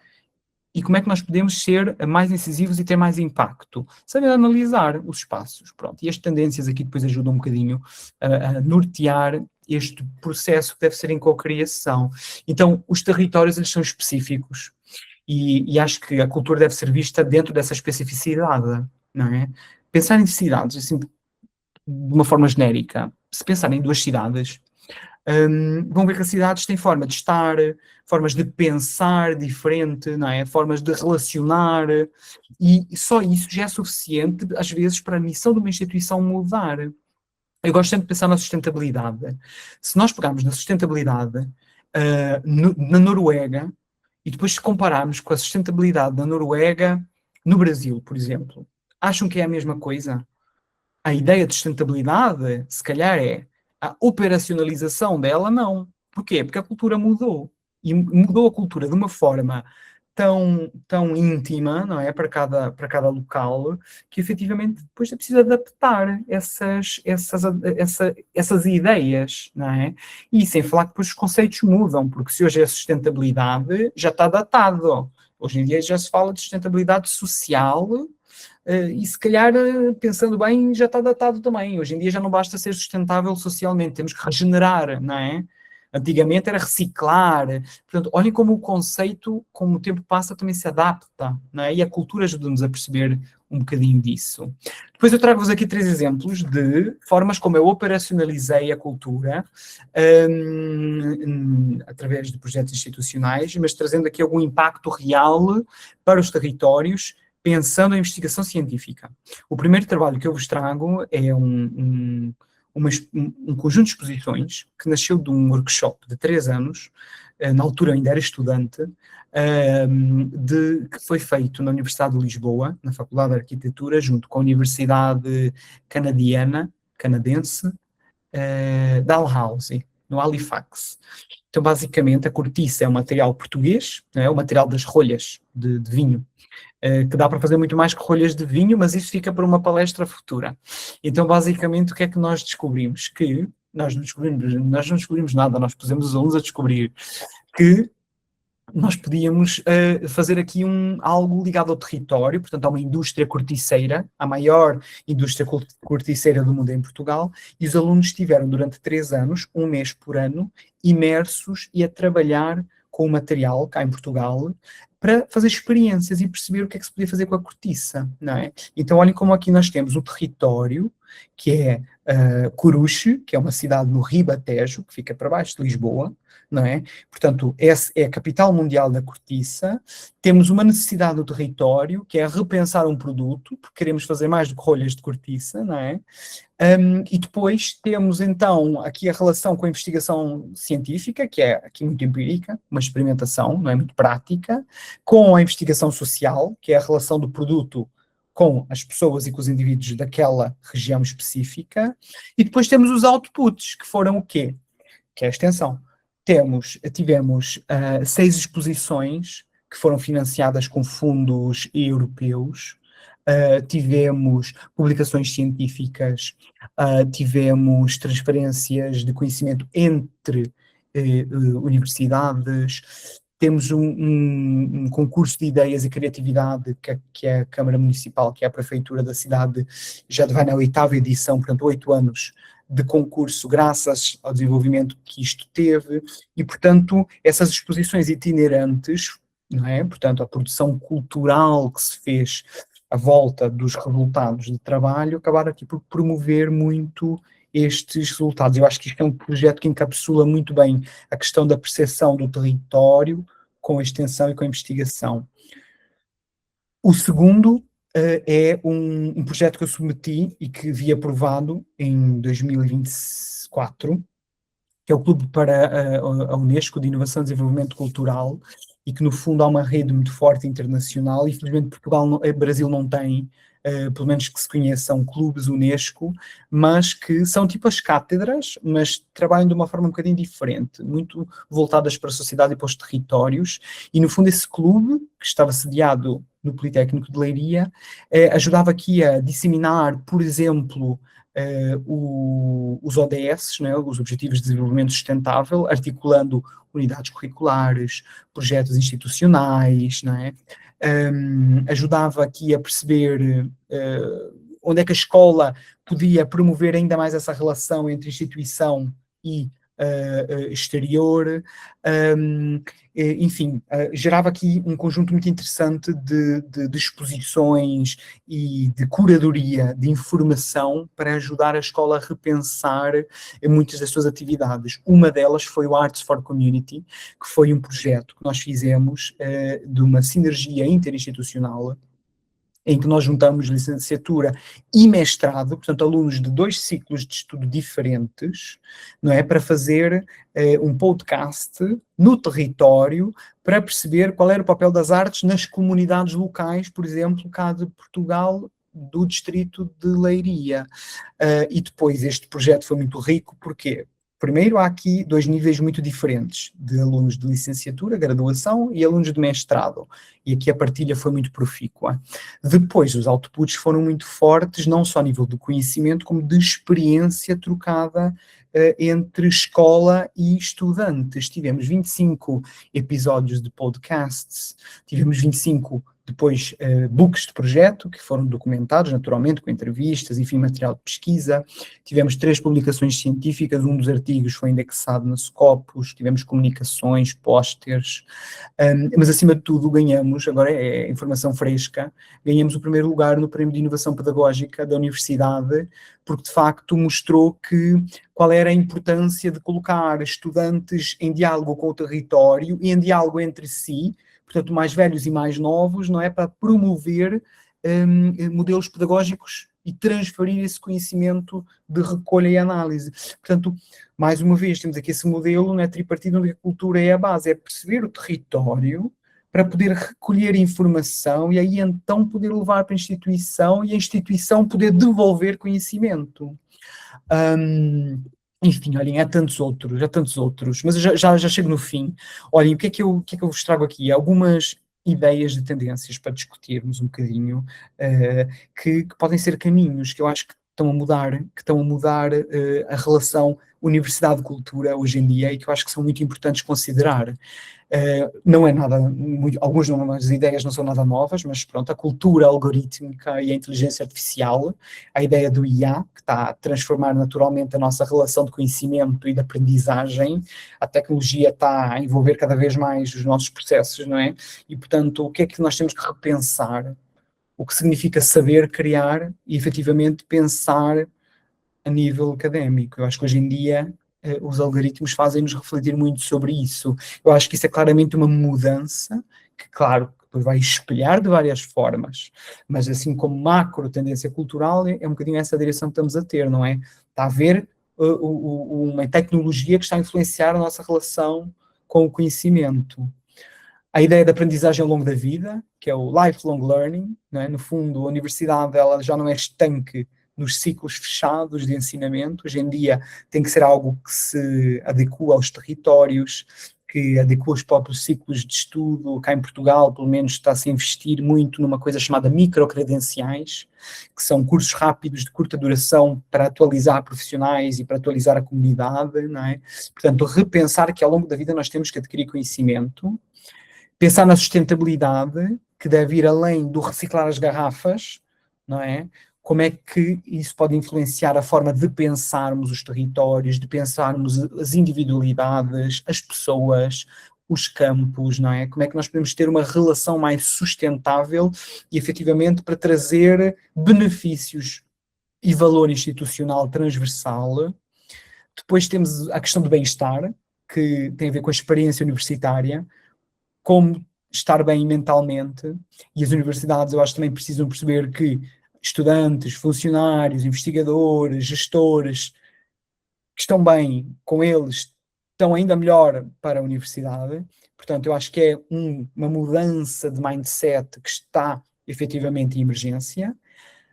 [SPEAKER 2] e como é que nós podemos ser mais incisivos e ter mais impacto? Saber analisar os espaços, pronto. E as tendências aqui depois ajudam um bocadinho a nortear este processo que deve ser em cocriação. Então, os territórios, eles são específicos. E acho que a cultura deve ser vista dentro dessa especificidade, não é? Pensar em cidades, assim, de uma forma genérica, se pensar em duas cidades, vão ver que as cidades têm forma de estar, formas de pensar diferente, não é? Formas de relacionar, e só isso já é suficiente, às vezes, para a missão de uma instituição mudar. Eu gosto sempre de pensar na sustentabilidade. Se nós pegarmos na sustentabilidade, na Noruega, e depois se compararmos com a sustentabilidade da Noruega no Brasil, por exemplo, acham que é a mesma coisa? A ideia de sustentabilidade, se calhar, é a operacionalização dela, não. Porquê? Porque a cultura mudou. E mudou a cultura de uma forma tão íntima, não é? Para cada local, que efetivamente depois é preciso adaptar essas ideias, não é? E sem falar que depois os conceitos mudam, porque se hoje é sustentabilidade, já está datado. Hoje em dia já se fala de sustentabilidade social, e se calhar, pensando bem, já está datado também. Hoje em dia já não basta ser sustentável socialmente, temos que regenerar, não é? Antigamente era reciclar. Portanto, olhem como o conceito, como o tempo passa, também se adapta, não é? E a cultura ajuda-nos a perceber um bocadinho disso. Depois eu trago-vos aqui 3 exemplos de formas como eu operacionalizei a cultura, através de projetos institucionais, mas trazendo aqui algum impacto real para os territórios, pensando em investigação científica. O primeiro trabalho que eu vos trago é um conjunto de exposições que nasceu de um workshop de 3 anos, na altura ainda era estudante, que foi feito na Universidade de Lisboa, na Faculdade de Arquitetura, junto com a Universidade Canadense, Dalhousie, no Halifax. Então, basicamente, a cortiça é um material português, é o material das rolhas de vinho, que dá para fazer muito mais que rolhas de vinho, mas isso fica para uma palestra futura. Então, basicamente, o que é que nós descobrimos? Que nós não descobrimos nada, nós pusemos os alunos a descobrir que nós podíamos fazer aqui algo ligado ao território, portanto, a uma indústria corticeira, a maior indústria corticeira do mundo em Portugal, e os alunos estiveram durante 3 anos, um mês por ano, imersos e a trabalhar com o material cá em Portugal, para fazer experiências e perceber o que é que se podia fazer com a cortiça, não é? Então, olhem como aqui nós temos o território, que é Coruche, que é uma cidade no Ribatejo, que fica para baixo de Lisboa, não é? Portanto, essa é a capital mundial da cortiça. Temos uma necessidade do território, que é repensar um produto, porque queremos fazer mais do que rolhas de cortiça, não é? E depois temos, então, aqui a relação com a investigação científica, que é aqui muito empírica, uma experimentação, não é? Muito prática, com a investigação social, que é a relação do produto com as pessoas e com os indivíduos daquela região específica, e depois temos os outputs, que foram o quê? Que é a extensão. Tivemos 6 exposições que foram financiadas com fundos europeus, tivemos publicações científicas, tivemos transferências de conhecimento entre universidades, temos um concurso de ideias e criatividade que é a Câmara Municipal, que é a Prefeitura da cidade, já vai na 8ª edição, portanto 8 anos de concurso, graças ao desenvolvimento que isto teve, e portanto essas exposições itinerantes, não é? Portanto a produção cultural que se fez à volta dos resultados de trabalho, acabaram aqui por promover muito estes resultados. Eu acho que isto é um projeto que encapsula muito bem a questão da percepção do território com a extensão e com a investigação. O segundo é um projeto que eu submeti e que vi aprovado em 2024, que é o Clube para a Unesco de Inovação e Desenvolvimento Cultural, e que no fundo há uma rede muito forte internacional, e infelizmente Brasil não tem, pelo menos que se conheçam, clubes Unesco, mas que são tipo as cátedras, mas trabalham de uma forma um bocadinho diferente, muito voltadas para a sociedade e para os territórios, e no fundo esse clube, que estava sediado no Politécnico de Leiria, ajudava aqui a disseminar, por exemplo, os ODS, né, os Objetivos de Desenvolvimento Sustentável, articulando unidades curriculares, projetos institucionais, não é? Ajudava aqui a perceber onde é que a escola podia promover ainda mais essa relação entre instituição e exterior, enfim, gerava aqui um conjunto muito interessante de exposições e de curadoria de informação para ajudar a escola a repensar muitas das suas atividades. Uma delas foi o Arts for Community, que foi um projeto que nós fizemos de uma sinergia interinstitucional, em que nós juntamos licenciatura e mestrado, portanto, alunos de 2 ciclos de estudo diferentes, não é? Para fazer um podcast no território, para perceber qual era o papel das artes nas comunidades locais, por exemplo, cá de Portugal, do distrito de Leiria. E depois este projeto foi muito rico, porque primeiro há aqui 2 níveis muito diferentes, de alunos de licenciatura, graduação, e alunos de mestrado, e aqui a partilha foi muito profícua. Depois, os outputs foram muito fortes, não só a nível de conhecimento, como de experiência trocada entre escola e estudantes. Tivemos 25 episódios de podcasts, tivemos 25 depois books de projeto, que foram documentados naturalmente, com entrevistas, enfim, material de pesquisa. Tivemos 3 publicações científicas, um dos artigos foi indexado na Scopus, tivemos comunicações, pósteres, mas acima de tudo ganhamos, agora é informação fresca, ganhamos o primeiro lugar no Prémio de Inovação Pedagógica da Universidade, porque de facto mostrou qual era a importância de colocar estudantes em diálogo com o território e em diálogo entre si, portanto, mais velhos e mais novos, não é? Para promover modelos pedagógicos e transferir esse conhecimento de recolha e análise. Portanto, mais uma vez, temos aqui esse modelo, não é, tripartido, onde a cultura é a base, é perceber o território para poder recolher informação e aí então poder levar para a instituição e a instituição poder devolver conhecimento. Enfim, olhem, há tantos outros, mas eu já chego no fim. Olhem, o que é que eu vos trago aqui? Algumas ideias de tendências para discutirmos um bocadinho, que podem ser caminhos que eu acho que estão a mudar a relação universidade-cultura hoje em dia e que eu acho que são muito importantes considerar. Não é nada, algumas ideias não são nada novas, mas pronto, a cultura algorítmica e a inteligência artificial, a ideia do IA, que está a transformar naturalmente a nossa relação de conhecimento e de aprendizagem, a tecnologia está a envolver cada vez mais os nossos processos, não é? E, portanto, o que é que nós temos que repensar? O que significa saber criar e, efetivamente, pensar a nível académico. Eu acho que hoje em dia os algoritmos fazem-nos refletir muito sobre isso. Eu acho que isso é claramente uma mudança que, claro, vai espelhar de várias formas, mas assim como macro tendência cultural, é um bocadinho essa direção que estamos a ter, não é? Está a haver uma tecnologia que está a influenciar a nossa relação com o conhecimento. A ideia da aprendizagem ao longo da vida, que é o lifelong learning, não é? No fundo, a universidade ela já não é estanque nos ciclos fechados de ensinamento. Hoje em dia tem que ser algo que se adequa aos territórios, que adequa aos próprios ciclos de estudo. Cá em Portugal, pelo menos, está-se a investir muito numa coisa chamada microcredenciais, que são cursos rápidos de curta duração para atualizar profissionais e para atualizar a comunidade, não é? Portanto, repensar que ao longo da vida nós temos que adquirir conhecimento, pensar na sustentabilidade, que deve ir além do reciclar as garrafas, não é? Como é que isso pode influenciar a forma de pensarmos os territórios, de pensarmos as individualidades, as pessoas, os campos, não é? Como é que nós podemos ter uma relação mais sustentável e, efetivamente, para trazer benefícios e valor institucional transversal. Depois temos a questão do bem-estar, que tem a ver com a experiência universitária, como estar bem mentalmente, e as universidades eu acho que também precisam perceber que estudantes, funcionários, investigadores, gestores que estão bem com eles estão ainda melhor para a universidade. Portanto, eu acho que é uma mudança de mindset que está efetivamente em emergência.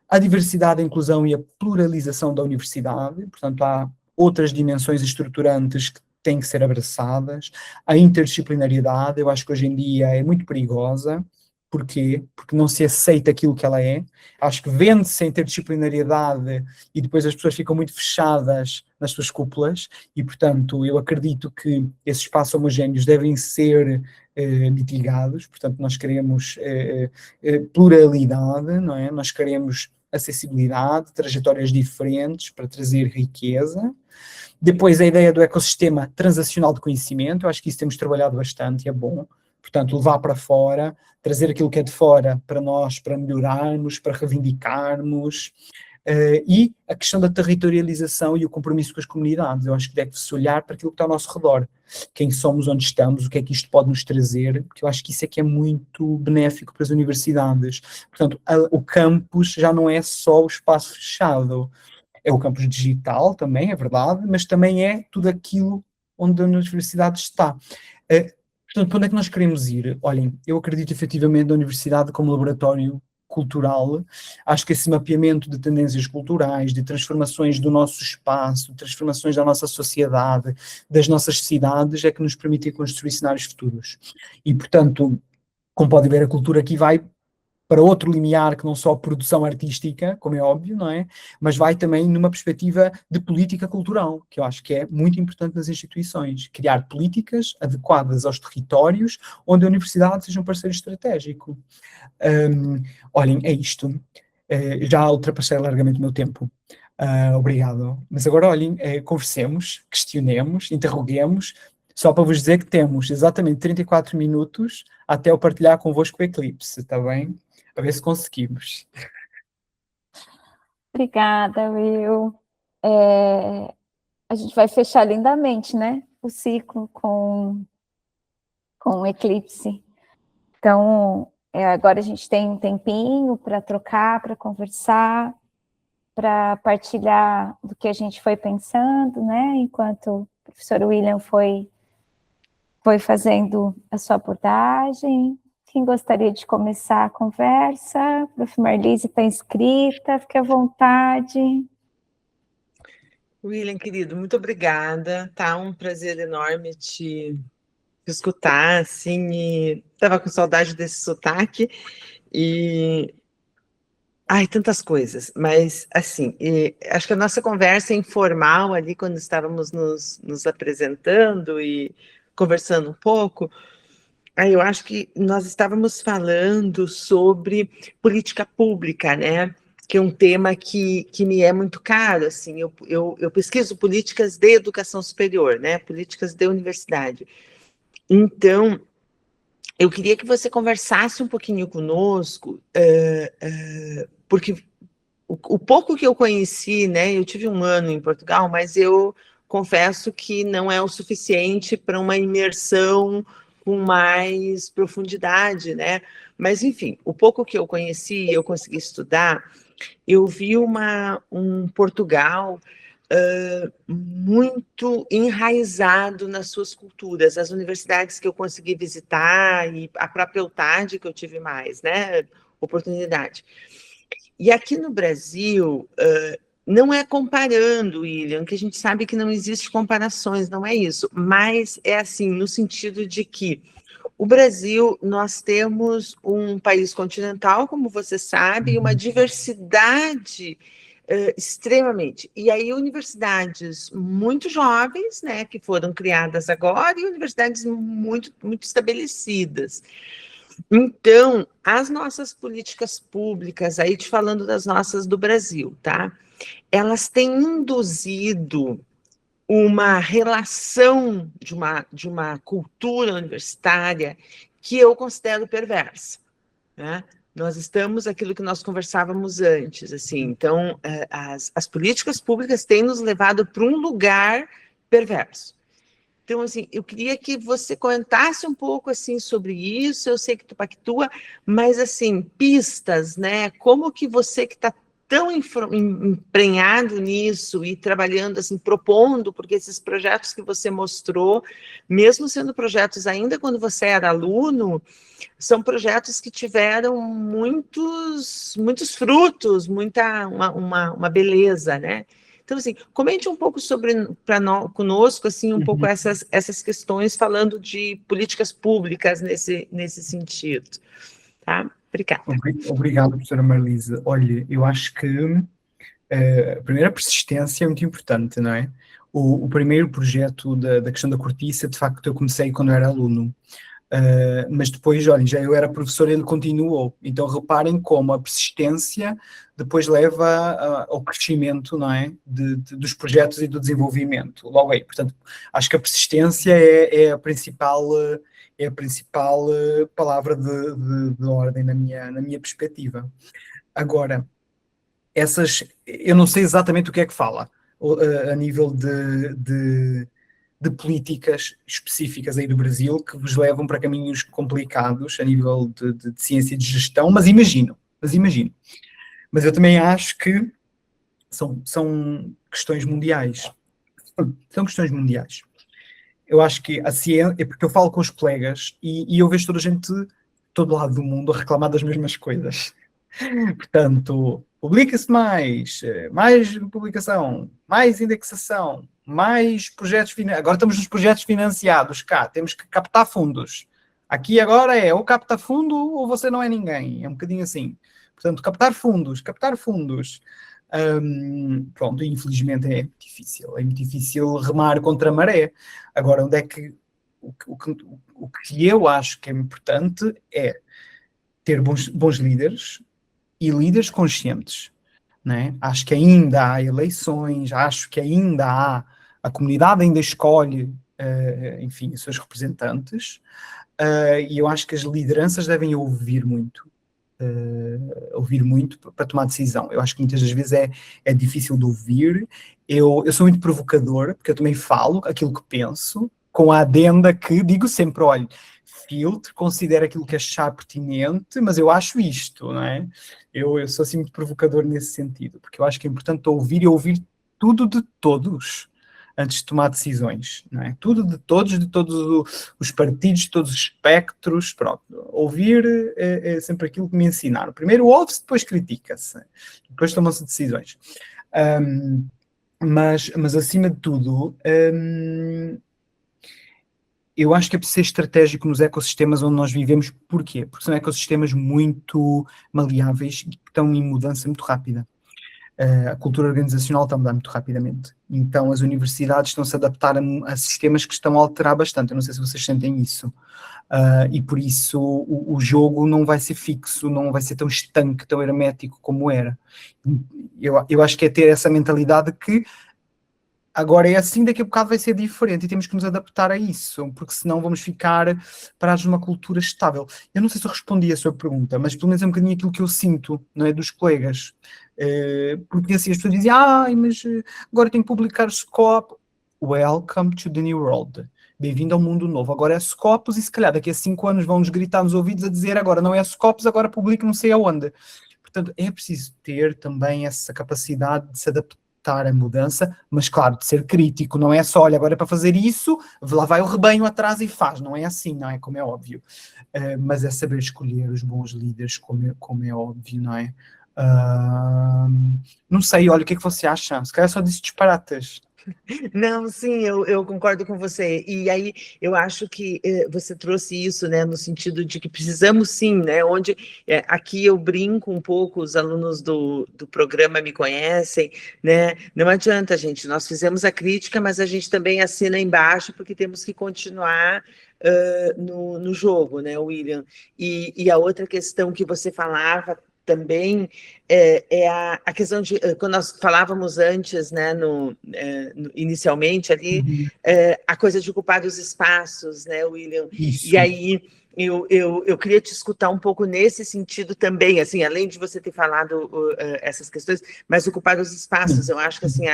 [SPEAKER 2] A diversidade, a inclusão e a pluralização da universidade, portanto, há outras dimensões estruturantes que têm que ser abraçadas. A interdisciplinariedade, eu acho que hoje em dia é muito perigosa. Porquê? Porque não se aceita aquilo que ela é. Acho que vende-se a interdisciplinariedade e depois as pessoas ficam muito fechadas nas suas cúpulas e, portanto, eu acredito que esses espaços homogéneos devem ser mitigados. Portanto, nós queremos pluralidade, não é? Nós queremos acessibilidade, trajetórias diferentes para trazer riqueza. Depois a ideia do ecossistema transacional de conhecimento, eu acho que isso temos trabalhado bastante e é bom. Portanto, levar para fora, trazer aquilo que é de fora para nós, para melhorarmos, para reivindicarmos. E a questão da territorialização e o compromisso com as comunidades. Eu acho que deve-se olhar para aquilo que está ao nosso redor. Quem somos, onde estamos, o que é que isto pode nos trazer, porque eu acho que isso é que é muito benéfico para as universidades. Portanto, o campus já não é só o espaço fechado. É o campus digital também, é verdade, mas também é tudo aquilo onde a universidade está. Portanto, para onde é que nós queremos ir? Olhem, eu acredito efetivamente na universidade como laboratório cultural. Acho que esse mapeamento de tendências culturais, de transformações do nosso espaço, transformações da nossa sociedade, das nossas cidades, é que nos permite construir cenários futuros. E, portanto, como podem ver, a cultura aqui vai para outro limiar que não só produção artística, como é óbvio, não é? Mas vai também numa perspectiva de política cultural, que eu acho que é muito importante nas instituições. Criar políticas adequadas aos territórios onde a universidade seja um parceiro estratégico. Olhem, é isto. Já ultrapassei largamente o meu tempo. Obrigado. Mas agora, olhem, conversemos, questionemos, interroguemos, só para vos dizer que temos exatamente 34 minutos até eu partilhar convosco o eclipse, está bem? A ver se conseguimos.
[SPEAKER 1] Obrigada, Will. A gente vai fechar lindamente, né? O ciclo com o eclipse. Então, agora a gente tem um tempinho para trocar, para conversar, para partilhar do que a gente foi pensando, né? Enquanto o professor William foi fazendo a sua abordagem. Quem gostaria de começar a conversa? A prof. Marlise está inscrita, fique à vontade.
[SPEAKER 3] William, querido, muito obrigada, tá um prazer enorme te escutar, assim, e estava com saudade desse sotaque, e... Ai, tantas coisas, mas, assim, acho que a nossa conversa informal ali, quando estávamos nos apresentando e conversando um pouco, aí eu acho que nós estávamos falando sobre política pública, né? Que é um tema que me é muito caro, assim, eu pesquiso políticas de educação superior, né? Políticas de universidade. Então, eu queria que você conversasse um pouquinho conosco, porque o pouco que eu conheci, né? Eu tive um ano em Portugal, mas eu confesso que não é o suficiente para uma imersão com mais profundidade, né? Mas, enfim, o pouco que eu conheci, eu consegui estudar, eu vi um Portugal muito enraizado nas suas culturas, as universidades que eu consegui visitar e a própria UTAD que eu tive mais, né, oportunidade. E aqui no Brasil, não é comparando, William, que a gente sabe que não existe comparações, não é isso, mas é assim, no sentido de que o Brasil, nós temos um país continental, como você sabe, e uma diversidade extremamente. E aí, universidades muito jovens, né, que foram criadas agora, e universidades muito, muito estabelecidas. Então, as nossas políticas públicas, aí te falando das nossas do Brasil, tá? Elas têm induzido uma relação de uma cultura universitária que eu considero perversa, né? Nós estamos aquilo que nós conversávamos antes, assim, então as políticas públicas têm nos levado para um lugar perverso. Então, assim, eu queria que você comentasse um pouco, assim, sobre isso, eu sei que tu pactua, mas, assim, pistas, né, como que você que está tão emprenhado nisso e trabalhando, assim, propondo, porque esses projetos que você mostrou, mesmo sendo projetos ainda quando você era aluno, são projetos que tiveram muitos frutos, uma beleza, né? Então, assim, comente um pouco conosco, assim, um pouco essas questões, falando de políticas públicas nesse sentido, tá? Obrigada.
[SPEAKER 2] Obrigado, professora Marlise. Olha, eu acho que a primeira persistência é muito importante, não é? O primeiro projeto da questão da cortiça, de facto, eu comecei quando eu era aluno. Mas depois, olhem, já eu era professor e ele continuou. Então reparem como a persistência depois leva ao crescimento, não é? Dos projetos e do desenvolvimento. Logo aí, portanto, acho que a persistência é a principal palavra de ordem na minha perspectiva. Agora, eu não sei exatamente o que é que fala a nível de políticas específicas aí do Brasil que vos levam para caminhos complicados a nível de ciência e de gestão, mas imagino. Mas eu também acho que são questões mundiais. São questões mundiais. Eu acho que a ciência, é porque eu falo com os colegas e eu vejo toda a gente, todo lado do mundo, a reclamar das mesmas coisas. Portanto, publica-se mais publicação, mais indexação, mais projetos financiados. Agora estamos nos projetos financiados, cá, temos que captar fundos. Aqui agora é ou capta fundo ou você não é ninguém. É um bocadinho assim. Portanto, captar fundos. Pronto, infelizmente é muito difícil remar contra a maré. Agora, onde é que o que eu acho que é importante é ter bons líderes e líderes conscientes, né? Acho que ainda há eleições, acho que ainda há, a comunidade ainda escolhe, enfim, os seus representantes, e eu acho que as lideranças devem ouvir muito para tomar decisão. Eu acho que muitas das vezes é difícil de ouvir. Eu sou muito provocador, porque eu também falo aquilo que penso, com a adenda que digo sempre, olha, filtre, considero aquilo que achar pertinente, mas eu acho isto, não é? Eu sou assim muito provocador nesse sentido, porque eu acho que é importante ouvir e ouvir tudo de todos, antes de tomar decisões, não é? Tudo de todos os partidos, de todos os espectros, pronto. Ouvir é sempre aquilo que me ensinaram. Primeiro ouve-se, depois critica-se. Depois tomam-se decisões. Mas acima de tudo, eu acho que é preciso ser estratégico nos ecossistemas onde nós vivemos. Porquê? Porque são ecossistemas muito maleáveis e que estão em mudança muito rápida. A cultura organizacional está a mudar muito rapidamente. Então, as universidades estão-se a adaptar a sistemas que estão a alterar bastante. Eu não sei se vocês sentem isso. E por isso o jogo não vai ser fixo, não vai ser tão estanque, tão hermético como era. Eu acho que é ter essa mentalidade que agora é assim, daqui a bocado vai ser diferente e temos que nos adaptar a isso, porque senão vamos ficar parados numa cultura estável. Eu não sei se eu respondi a sua pergunta, mas pelo menos é um bocadinho aquilo que eu sinto, não é, dos colegas. Porque assim as pessoas dizem, mas agora tenho que publicar Scopus. Welcome to the new world. Bem-vindo ao mundo novo. Agora é Scopus e se calhar daqui a 5 anos vão-nos gritar nos ouvidos a dizer agora não é Scopus, agora publica não sei aonde. Portanto, é preciso ter também essa capacidade de se adaptar à mudança, mas claro, de ser crítico, não é só, olha, agora é para fazer isso, lá vai o rebanho atrás e faz, não é assim, não é? Como é óbvio. Mas é saber escolher os bons líderes, como é óbvio, não é? Não sei, olha, o que é que você acha? Se calhar só disse disparates.
[SPEAKER 3] Não, sim, eu concordo com você. E aí eu acho que você trouxe isso, né, no sentido de que precisamos sim, né, onde aqui eu brinco um pouco, os alunos do programa me conhecem, né, não adianta, gente, nós fizemos a crítica, mas a gente também assina embaixo porque temos que continuar no jogo, né, William? E a outra questão que você falava também é a questão de, quando nós falávamos antes, né, inicialmente ali, a coisa de ocupar os espaços, né, William?
[SPEAKER 2] Isso.
[SPEAKER 3] E aí eu queria te escutar um pouco nesse sentido também, assim, além de você ter falado essas questões, mas ocupar os espaços, eu acho que assim,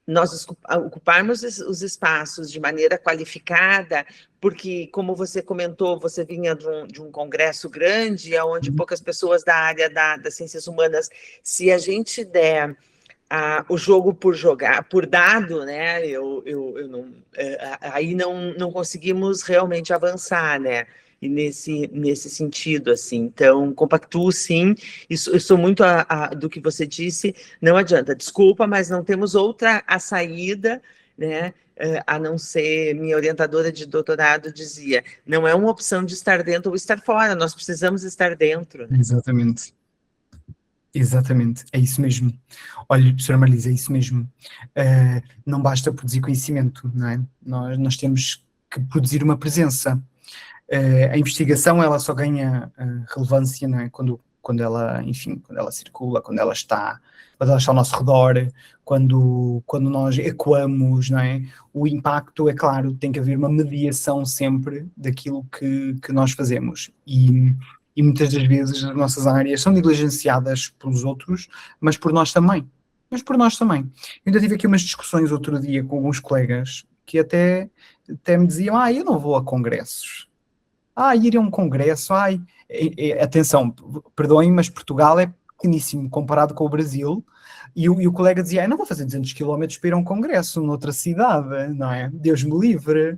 [SPEAKER 3] nós ocuparmos os espaços de maneira qualificada, porque, como você comentou, você vinha de um congresso grande, onde poucas pessoas da área das ciências humanas, se a gente der o jogo por jogar, por dado, né, aí não conseguimos realmente avançar, né? E nesse sentido, assim, então, compactuo sim, eu sou muito do que você disse, não adianta, desculpa, mas não temos outra a saída, né, a não ser, minha orientadora de doutorado dizia, não é uma opção de estar dentro ou estar fora, nós precisamos estar dentro. Né?
[SPEAKER 2] Exatamente, é isso mesmo. Olha, professora Marlise, é isso mesmo. Não basta produzir conhecimento, não é? Nós temos que produzir uma presença. A investigação, ela só ganha relevância, não é? Quando ela, enfim, quando ela circula, quando ela está ao nosso redor, quando nós ecoamos, não é? O impacto, é claro, tem que haver uma mediação sempre daquilo que nós fazemos. E muitas das vezes as nossas áreas são negligenciadas pelos outros, mas por nós também. Eu ainda tive aqui umas discussões outro dia com alguns colegas que até me diziam, eu não vou a congressos. Ir a um congresso, atenção, perdoem, mas Portugal é pequeníssimo comparado com o Brasil, e o colega dizia, não vou fazer 200 quilómetros para ir a um congresso noutra cidade, não é? Deus me livre.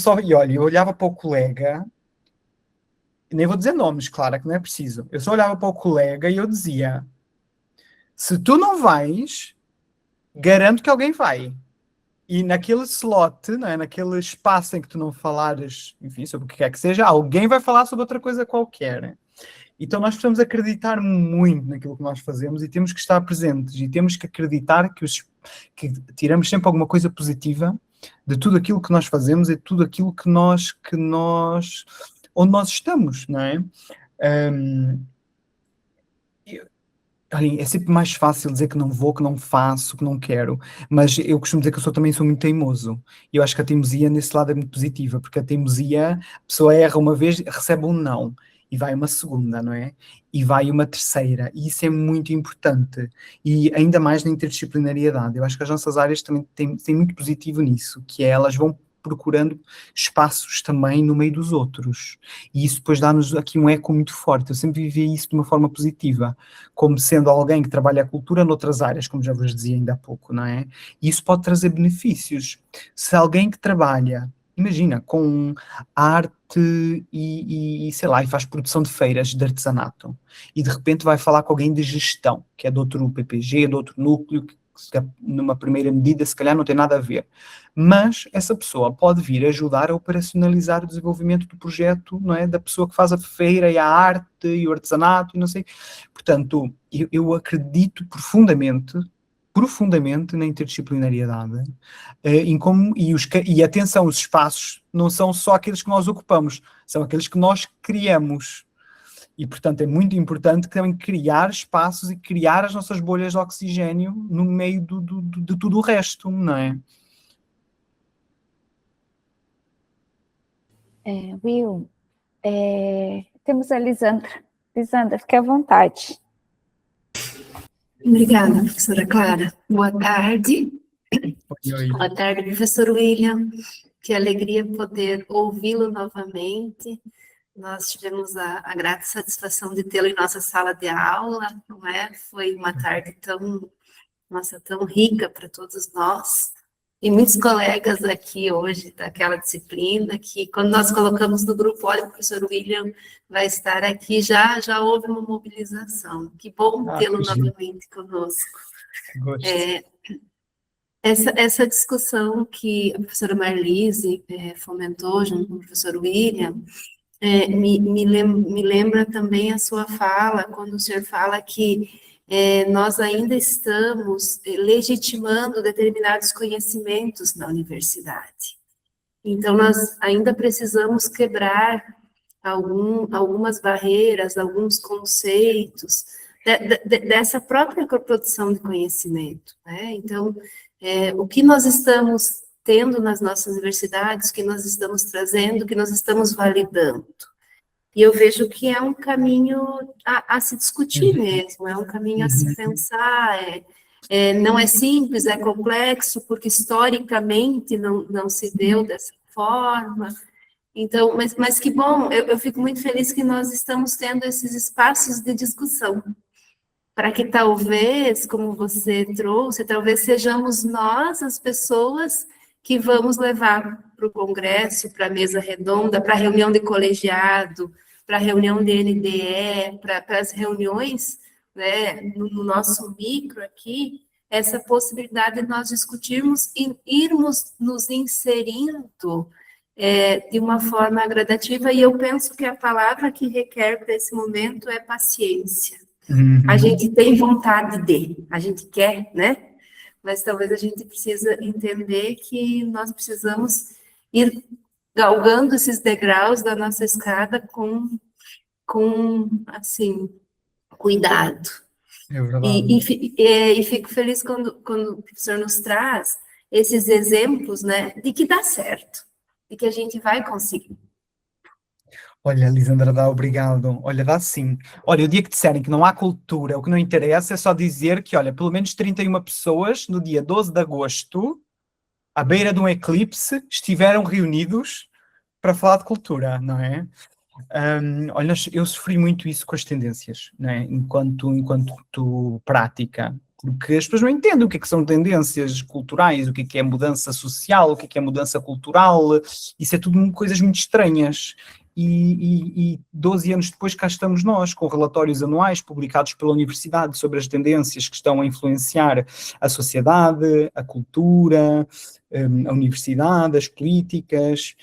[SPEAKER 2] Olha, eu olhava para o colega, nem vou dizer nomes, claro que não é preciso, eu só olhava para o colega e eu dizia, se tu não vais, garanto que alguém vai. E naquele slot, não é? Naquele espaço em que tu não falares, enfim, sobre o que quer que seja, alguém vai falar sobre outra coisa qualquer. Então nós precisamos acreditar muito naquilo que nós fazemos e temos que estar presentes e temos que acreditar que tiramos sempre alguma coisa positiva de tudo aquilo que nós fazemos e de tudo aquilo onde nós estamos, não é? É sempre mais fácil dizer que não vou, que não faço, que não quero, mas eu costumo dizer que eu também sou muito teimoso, e eu acho que a teimosia nesse lado é muito positiva, porque a teimosia, a pessoa erra uma vez, recebe um não, e vai uma segunda, não é? E vai uma terceira, e isso é muito importante, e ainda mais na interdisciplinariedade. Eu acho que as nossas áreas também têm muito positivo nisso, que é elas vão procurando espaços também no meio dos outros, e isso depois dá-nos aqui um eco muito forte. Eu sempre vivi isso de uma forma positiva, como sendo alguém que trabalha a cultura noutras áreas, como já vos dizia ainda há pouco, não é? E isso pode trazer benefícios. Se alguém que trabalha, imagina, com arte e sei lá, e faz produção de feiras de artesanato, e de repente vai falar com alguém de gestão, que é de outro PPG, de outro núcleo, que numa primeira medida se calhar não tem nada a ver, mas essa pessoa pode vir ajudar a operacionalizar o desenvolvimento do projeto, não é? Da pessoa que faz a feira e a arte e o artesanato e não sei. Portanto, eu acredito profundamente na interdisciplinariedade, e atenção, os espaços não são só aqueles que nós ocupamos, são aqueles que nós criamos. E, portanto, é muito importante também criar espaços e criar as nossas bolhas de oxigênio no meio de tudo o resto, não é?
[SPEAKER 1] Will, temos a Lisandra. Lisandra, fique à vontade.
[SPEAKER 4] Obrigada, professora Clara. Boa tarde.
[SPEAKER 2] Oi.
[SPEAKER 4] Boa tarde, professor William. Que alegria poder ouvi-lo novamente. Nós tivemos a grata satisfação de tê-lo em nossa sala de aula, não é? Foi uma tarde tão rica para todos nós. E muitos colegas aqui hoje daquela disciplina, que quando nós colocamos no grupo, olha, o professor William vai estar aqui, já houve uma mobilização. Que bom tê-lo novamente conosco. Essa discussão que a professora Marlise fomentou junto com o professor William, me lembra também a sua fala, quando o senhor fala que nós ainda estamos legitimando determinados conhecimentos na universidade. Então, nós ainda precisamos quebrar algumas barreiras, alguns conceitos dessa própria produção de conhecimento, né? Então, o que nós estamos tendo nas nossas universidades, o que nós estamos trazendo, o que nós estamos validando. E eu vejo que é um caminho a se discutir mesmo, é um caminho a se pensar, não é simples, é complexo, porque historicamente não se deu dessa forma. Então, mas que bom, eu fico muito feliz que nós estamos tendo esses espaços de discussão, para que talvez, como você trouxe, talvez sejamos nós as pessoas que vamos levar para o congresso, para a mesa redonda, para a reunião de colegiado, para a reunião de NDE, para as reuniões, né, no nosso micro aqui, essa possibilidade de nós discutirmos e irmos nos inserindo de uma forma gradativa, e eu penso que a palavra que requer para esse momento é paciência. A gente tem vontade a gente quer, né? Mas talvez a gente precisa entender que nós precisamos ir galgando esses degraus da nossa escada assim, cuidado.
[SPEAKER 2] É verdade.
[SPEAKER 4] E fico feliz quando o professor nos traz esses exemplos, né, de que dá certo, de que a gente vai conseguir.
[SPEAKER 2] Olha, Lisandra, dá obrigado. Olha, dá sim. Olha, o dia que disserem que não há cultura, o que não interessa é só dizer que, olha, pelo menos 31 pessoas no dia 12 de agosto, à beira de um eclipse, estiveram reunidos para falar de cultura, não é? Olha, eu sofri muito isso com as tendências, né? Enquanto prática, porque as pessoas não entendem o que é que são tendências culturais, o que é mudança social, o que é mudança cultural, isso é tudo coisas muito estranhas. E 12 anos depois cá estamos nós, com relatórios anuais publicados pela universidade sobre as tendências que estão a influenciar a sociedade, a cultura, a universidade, as políticas.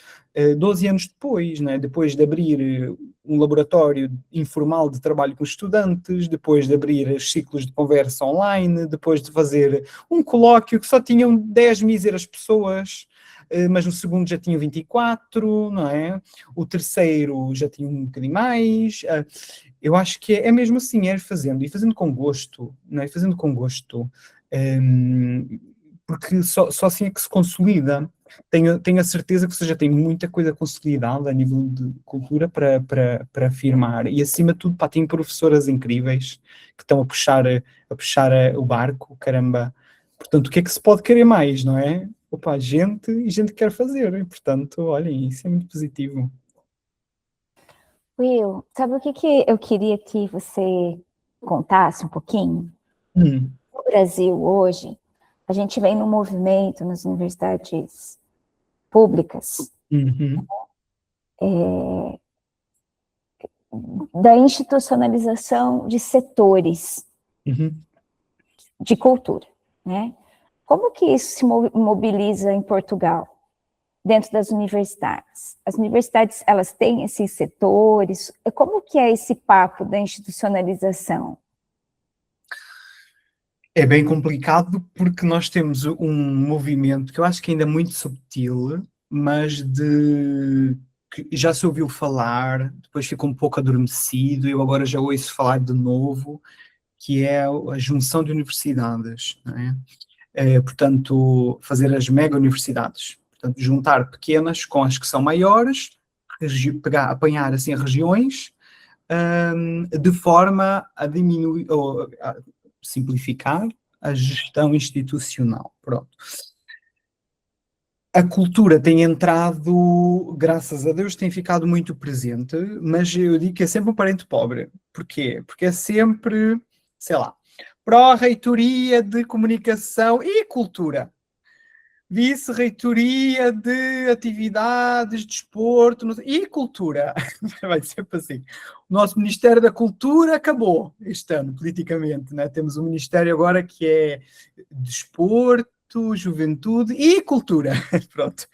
[SPEAKER 2] 12 anos depois, né? Depois de abrir um laboratório informal de trabalho com estudantes, depois de abrir os ciclos de conversa online, depois de fazer um colóquio que só tinham 10 míseras pessoas, mas no segundo já tinha 24, não é? O terceiro já tinha um bocadinho mais. Eu acho que é mesmo assim, é fazendo, e fazendo com gosto, não é? Fazendo com gosto, porque só assim é que se consolida. Tenho a certeza que você já tem muita coisa consolidada a nível de cultura para afirmar. E, acima de tudo, pá, tem professoras incríveis que estão a puxar o barco, caramba. Portanto, o que é que se pode querer mais, não é? Opa, gente e gente que quer fazer. E, portanto, olhem, isso é muito positivo.
[SPEAKER 1] Will, sabe o que eu queria que você contasse um pouquinho?
[SPEAKER 2] Hum,
[SPEAKER 1] No Brasil, hoje, a gente vem num movimento nas universidades públicas
[SPEAKER 2] uhum,
[SPEAKER 1] da institucionalização de setores
[SPEAKER 2] uhum.
[SPEAKER 1] de cultura, né? Como que isso se mobiliza em Portugal, dentro das universidades? As universidades, elas têm esses setores? Como que é esse papo da institucionalização?
[SPEAKER 2] É bem complicado porque nós temos um movimento que eu acho que ainda é muito subtil, mas que já se ouviu falar, depois ficou um pouco adormecido, eu agora já ouço falar de novo, que é a junção de universidades, não é? Portanto, fazer as mega universidades, portanto, juntar pequenas com as que são maiores, apanhar assim regiões, de forma a diminuir ou a simplificar a gestão institucional. Pronto. A cultura tem entrado, graças a Deus, tem ficado muito presente, mas eu digo que é sempre um parente pobre. Porquê? Porque é sempre, sei lá, pró-reitoria de comunicação e cultura, vice-reitoria de atividades, desporto, e cultura. Vai sempre assim. O nosso Ministério da Cultura acabou este ano, politicamente, né? Temos um Ministério agora que é desporto, juventude e cultura. Pronto.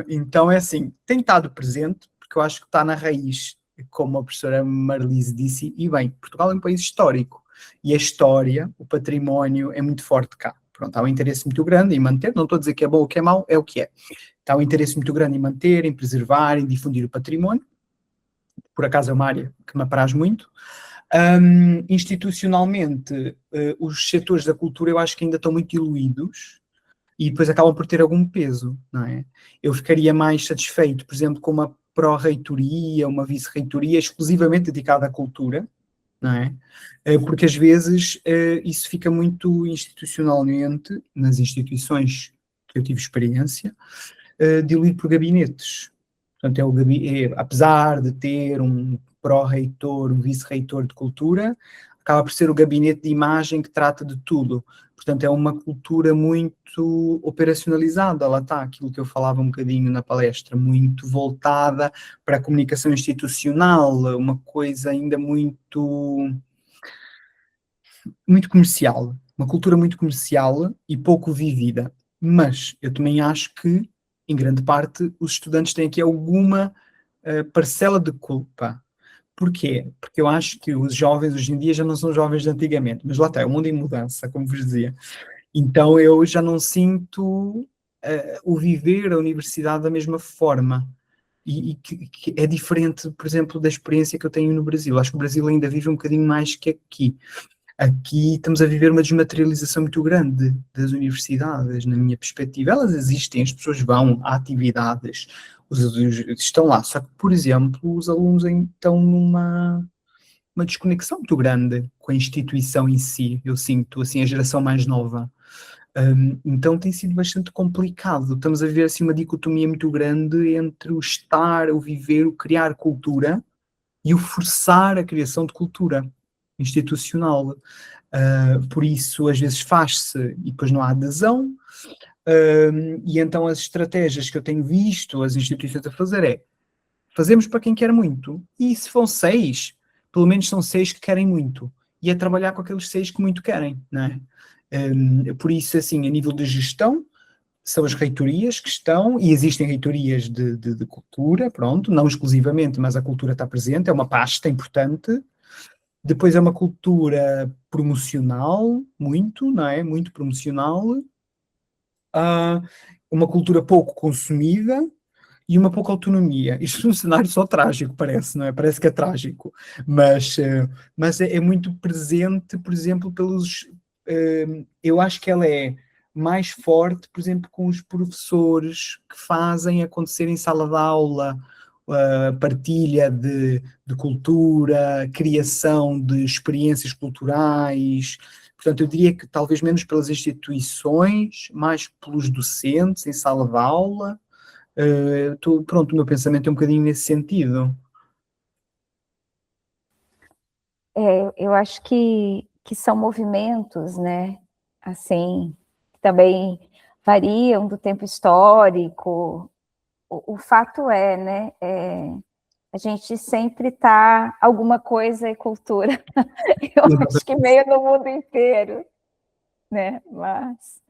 [SPEAKER 2] Então é assim, tem estado presente, porque eu acho que está na raiz, como a professora Marlise disse, e bem, Portugal é um país histórico, e a história, o património é muito forte cá. Pronto, há um interesse muito grande em manter, não estou a dizer que é bom ou que é mau, é o que é. Há um interesse muito grande em manter, em preservar, em difundir o património. Por acaso é uma área que me apraz muito. Institucionalmente, os setores da cultura eu acho que ainda estão muito diluídos e depois acabam por ter algum peso, não é? Eu ficaria mais satisfeito, por exemplo, com uma pró-reitoria, uma vice-reitoria exclusivamente dedicada à cultura, não é? Porque às vezes isso fica muito institucionalmente, nas instituições que eu tive experiência, diluído por gabinetes. Portanto, apesar de ter um pró-reitor, um vice-reitor de cultura, acaba por ser o gabinete de imagem que trata de tudo. Portanto, é uma cultura muito operacionalizada, lá está, aquilo que eu falava um bocadinho na palestra, muito voltada para a comunicação institucional, uma coisa ainda muito comercial, uma cultura muito comercial e pouco vivida. Mas eu também acho que, em grande parte, os estudantes têm aqui alguma parcela de culpa. Porquê? Porque eu acho que os jovens hoje em dia já não são jovens de antigamente, mas lá está, é um mundo em mudança, como vos dizia. Então eu já não sinto o viver a universidade da mesma forma. E que é diferente, por exemplo, da experiência que eu tenho no Brasil. Acho que o Brasil ainda vive um bocadinho mais que aqui. Aqui estamos a viver uma desmaterialização muito grande das universidades, na minha perspectiva. Elas existem, as pessoas vão a atividades, estão lá. Só que, por exemplo, os alunos estão numa desconexão muito grande com a instituição em si. Eu sinto, assim, a geração mais nova. Então tem sido bastante complicado. Estamos a ver assim uma dicotomia muito grande entre o estar, o viver, o criar cultura e o forçar a criação de cultura institucional. Por isso, às vezes faz-se e depois não há adesão. E então as estratégias que eu tenho visto as instituições a fazer é: fazemos para quem quer muito, e se vão 6, pelo menos são 6 que querem muito, e é trabalhar com aqueles 6 que muito querem, não é? Por isso, assim, a nível de gestão, são as reitorias que estão, e existem reitorias de cultura, pronto, não exclusivamente, mas a cultura está presente, é uma pasta importante. Depois é uma cultura promocional, muito, não é? Muito promocional. Uma cultura pouco consumida e uma pouca autonomia. Isto é um cenário só trágico, parece, não é? Parece que é trágico, mas é muito presente, por exemplo, eu acho que ela é mais forte, por exemplo, com os professores que fazem acontecer em sala de aula, partilha de cultura, criação de experiências culturais. Portanto, eu diria que talvez menos pelas instituições, mais pelos docentes em sala de aula. Pronto, o meu pensamento é um bocadinho nesse sentido.
[SPEAKER 1] Eu acho que são movimentos, né, assim, que também variam do tempo histórico. O fato é, né, a gente sempre está alguma coisa é cultura. Eu acho que meio no mundo inteiro, né, mas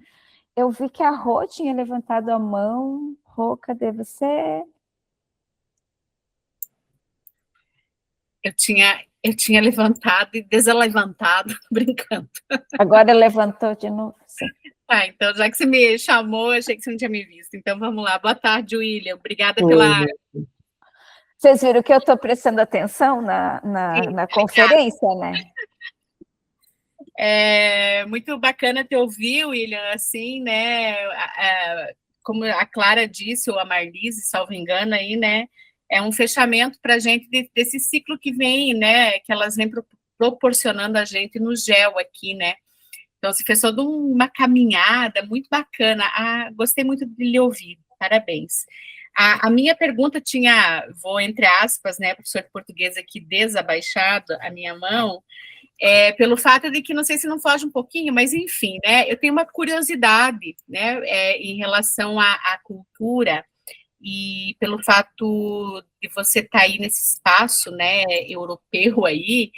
[SPEAKER 1] eu vi que a Rô tinha levantado a mão. Rô, cadê você?
[SPEAKER 5] Eu tinha levantado e desalevantado, brincando.
[SPEAKER 1] Agora levantou de novo. Sim.
[SPEAKER 5] Ah, então, já que você me chamou, achei que você não tinha me visto. Então, vamos lá. Boa tarde, William. Obrigada pela...
[SPEAKER 1] Vocês viram que eu estou prestando atenção na conferência, né?
[SPEAKER 5] É muito bacana te ouvir, William, assim, né? Como a Clara disse, ou a Marlise, salvo engano, aí, né? É um fechamento para a gente desse ciclo que vem, né? Que elas vêm proporcionando a gente no GEL aqui, né? Então, você fez toda uma caminhada muito bacana. Gostei muito de lhe ouvir. Parabéns. A minha pergunta vou entre aspas, né? Professor de português aqui desabaixado a minha mão, pelo fato de que, não sei se não foge um pouquinho, mas enfim, né? Eu tenho uma curiosidade, né? Em relação à cultura, e pelo fato de você estar aí nesse espaço, né, europeu aí,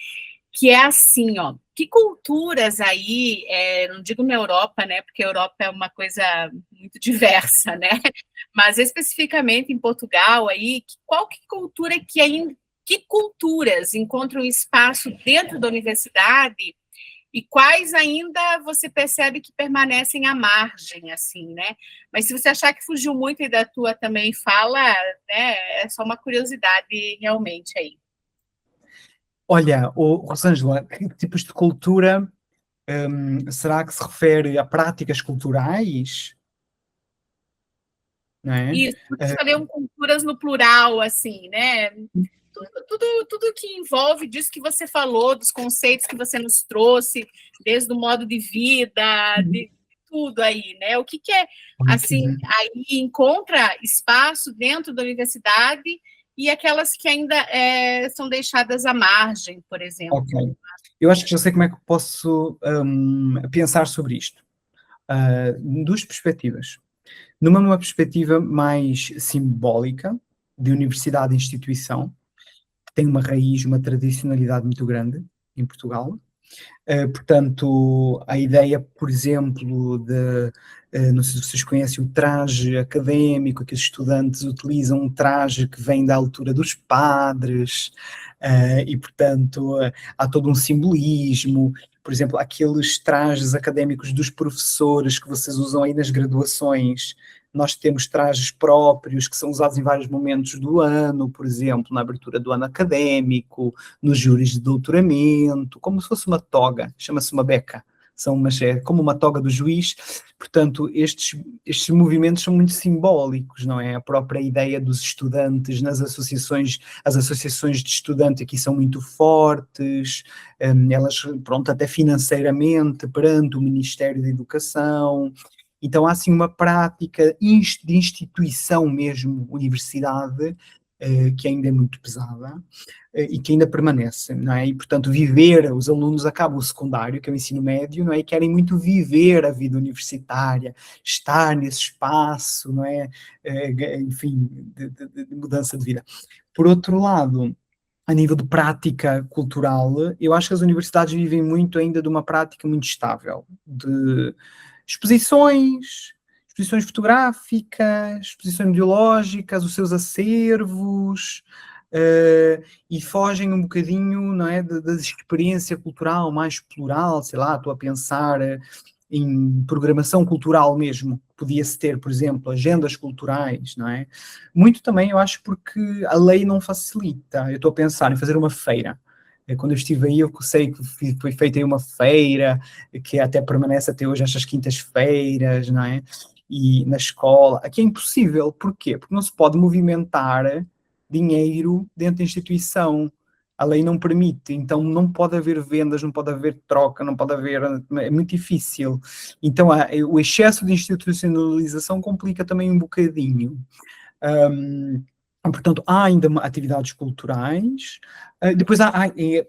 [SPEAKER 5] que é assim, ó, que culturas aí, não digo na Europa, né, porque a Europa é uma coisa muito diversa, né, mas especificamente em Portugal aí, qual que cultura que culturas encontram espaço dentro da universidade e quais ainda você percebe que permanecem à margem, assim, né? Mas se você achar que fugiu muito e da tua também fala, né, é só uma curiosidade realmente aí.
[SPEAKER 2] Olha, Rosângela, que tipos de cultura será que se refere a práticas culturais? Não é?
[SPEAKER 5] Isso, escolheram culturas no plural, assim, né? Tudo que envolve disso que você falou, dos conceitos que você nos trouxe, desde o modo de vida, de tudo aí, né? O que é, assim, aí encontra espaço dentro da universidade e aquelas que ainda são deixadas à margem, por exemplo.
[SPEAKER 2] Ok. Eu acho que já sei como é que posso pensar sobre isto. Duas perspectivas. Numa perspectiva mais simbólica, de universidade e instituição, que tem uma raiz, uma tradicionalidade muito grande em Portugal. Portanto, a ideia, por exemplo, não sei se vocês conhecem o traje académico, que os estudantes utilizam um traje que vem da altura dos padres, E, portanto, há todo um simbolismo. Por exemplo, aqueles trajes académicos dos professores que vocês usam aí nas graduações, nós temos trajes próprios que são usados em vários momentos do ano, por exemplo, na abertura do ano académico, nos júris de doutoramento, como se fosse uma toga, chama-se uma beca. É como uma toga do juiz. Portanto, estes movimentos são muito simbólicos, não é? A própria ideia dos estudantes nas associações, as associações de estudante aqui são muito fortes, elas, pronto, até financeiramente, perante o Ministério da Educação. Então há assim uma prática de instituição mesmo, universidade, que ainda é muito pesada, e que ainda permanece, não é? E, portanto, os alunos acabam o secundário, que é o ensino médio, não é? E querem muito viver a vida universitária, estar nesse espaço, não é? Enfim, de mudança de vida. Por outro lado, a nível de prática cultural, eu acho que as universidades vivem muito ainda de uma prática muito estável, de exposições fotográficas, exposições biológicas, os seus acervos, e fogem um bocadinho, não é, da experiência cultural mais plural, sei lá, estou a pensar em programação cultural mesmo, podia-se ter, por exemplo, agendas culturais, não é? Muito também, eu acho, porque a lei não facilita. Eu estou a pensar em fazer uma feira. Quando eu estive aí, eu sei que foi feita aí uma feira, que até permanece até hoje, estas quintas-feiras, não é? E na escola. Aqui é impossível. Porquê? Porque não se pode movimentar dinheiro dentro da instituição. A lei não permite, então não pode haver vendas, não pode haver troca, não pode haver, é muito difícil. Então o excesso de institucionalização complica também um bocadinho. Portanto, há ainda atividades culturais, depois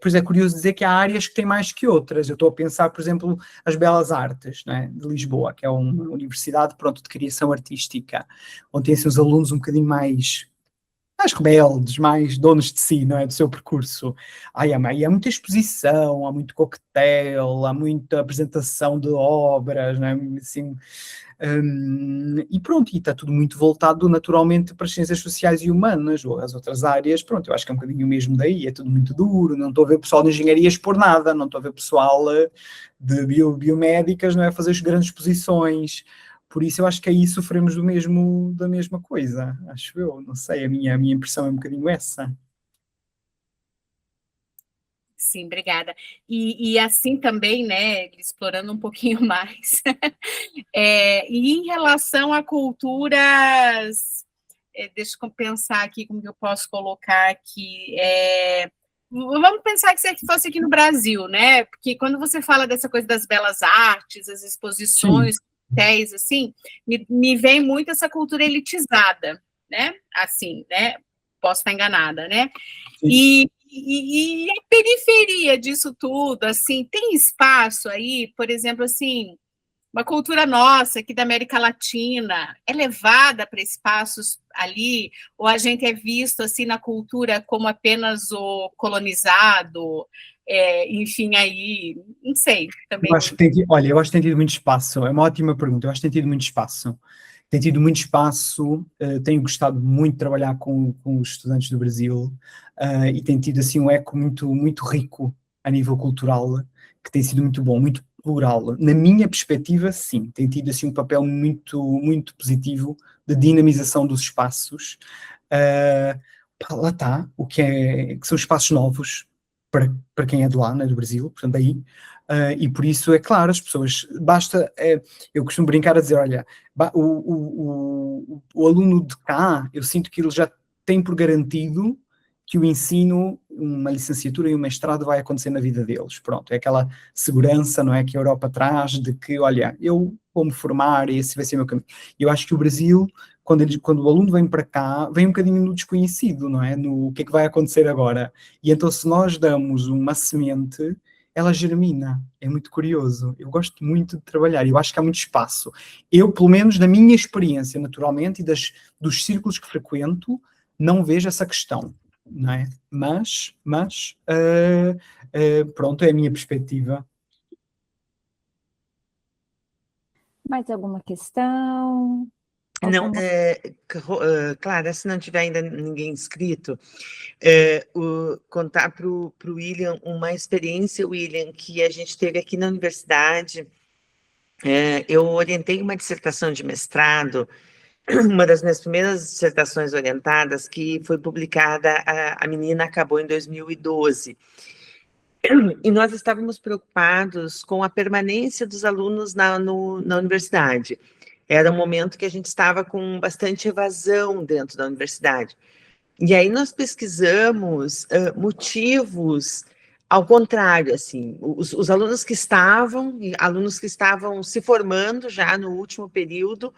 [SPEAKER 2] pois é curioso dizer que há áreas que têm mais que outras. Eu estou a pensar, por exemplo, as Belas Artes, né, de Lisboa, que é uma universidade, pronto, de criação artística, onde tem assim, os alunos um bocadinho mais rebeldes, mais donos de si, não é? Do seu percurso. Há muita exposição, há muito coquetel, há muita apresentação de obras, não é? Assim, e pronto, e está tudo muito voltado naturalmente para as ciências sociais e humanas, ou as outras áreas, pronto, eu acho que é um bocadinho o mesmo daí, é tudo muito duro, não estou a ver pessoal de engenharias por nada, não estou a ver pessoal de biomédicas, não é? Fazer as grandes exposições. Por isso eu acho que aí sofremos da mesma coisa, acho eu, não sei, a minha impressão é um bocadinho essa.
[SPEAKER 5] Sim, obrigada. E assim também, né, explorando um pouquinho mais, e em relação a culturas, deixa eu pensar aqui como que eu posso colocar aqui, vamos pensar que se fosse aqui no Brasil, né, porque quando você fala dessa coisa das belas artes, as exposições, coquetéis, assim, me vem muito essa cultura elitizada, né, assim, né, posso estar enganada, né, e a periferia disso tudo, assim, tem espaço aí, por exemplo, assim, uma cultura nossa aqui da América Latina é levada para espaços ali, ou a gente é visto assim na cultura como apenas o colonizado, enfim, aí, não sei, também.
[SPEAKER 2] Eu acho que tem tido muito espaço, é uma ótima pergunta, eu acho que tem tido muito espaço. Tem tido muito espaço, tenho gostado muito de trabalhar com os estudantes do Brasil, e tem tido assim um eco muito, muito rico a nível cultural, que tem sido muito bom, muito plural. Na minha perspectiva, sim, tem tido assim um papel muito, muito positivo de dinamização dos espaços. Lá está, que são espaços novos para quem é de lá, né, do Brasil, portanto aí, e por isso é claro, as pessoas, eu costumo brincar a dizer, olha, o aluno de cá, eu sinto que ele já tem por garantido que o ensino, uma licenciatura e um mestrado vai acontecer na vida deles, pronto, é aquela segurança, não é, que a Europa traz de que, olha, eu vou me formar e esse vai ser o meu caminho. Eu acho que o Brasil, quando o aluno vem para cá, vem um bocadinho no desconhecido, não é, no o que é que vai acontecer agora, e então se nós damos uma semente, ela germina, é muito curioso, eu gosto muito de trabalhar, eu acho que há muito espaço. Eu, pelo menos na minha experiência, naturalmente, e dos círculos que frequento, não vejo essa questão, não é? Mas pronto, é a minha perspectiva.
[SPEAKER 1] Mais alguma questão?
[SPEAKER 3] Não, Clara, se não tiver ainda ninguém inscrito, contar para o William uma experiência, William, que a gente teve aqui na universidade. Eu orientei uma dissertação de mestrado, uma das minhas primeiras dissertações orientadas, que foi publicada, a menina acabou em 2012. E nós estávamos preocupados com a permanência dos alunos na universidade. Era um momento que a gente estava com bastante evasão dentro da universidade. E aí nós pesquisamos motivos ao contrário, assim, os alunos que estavam se formando já no último período,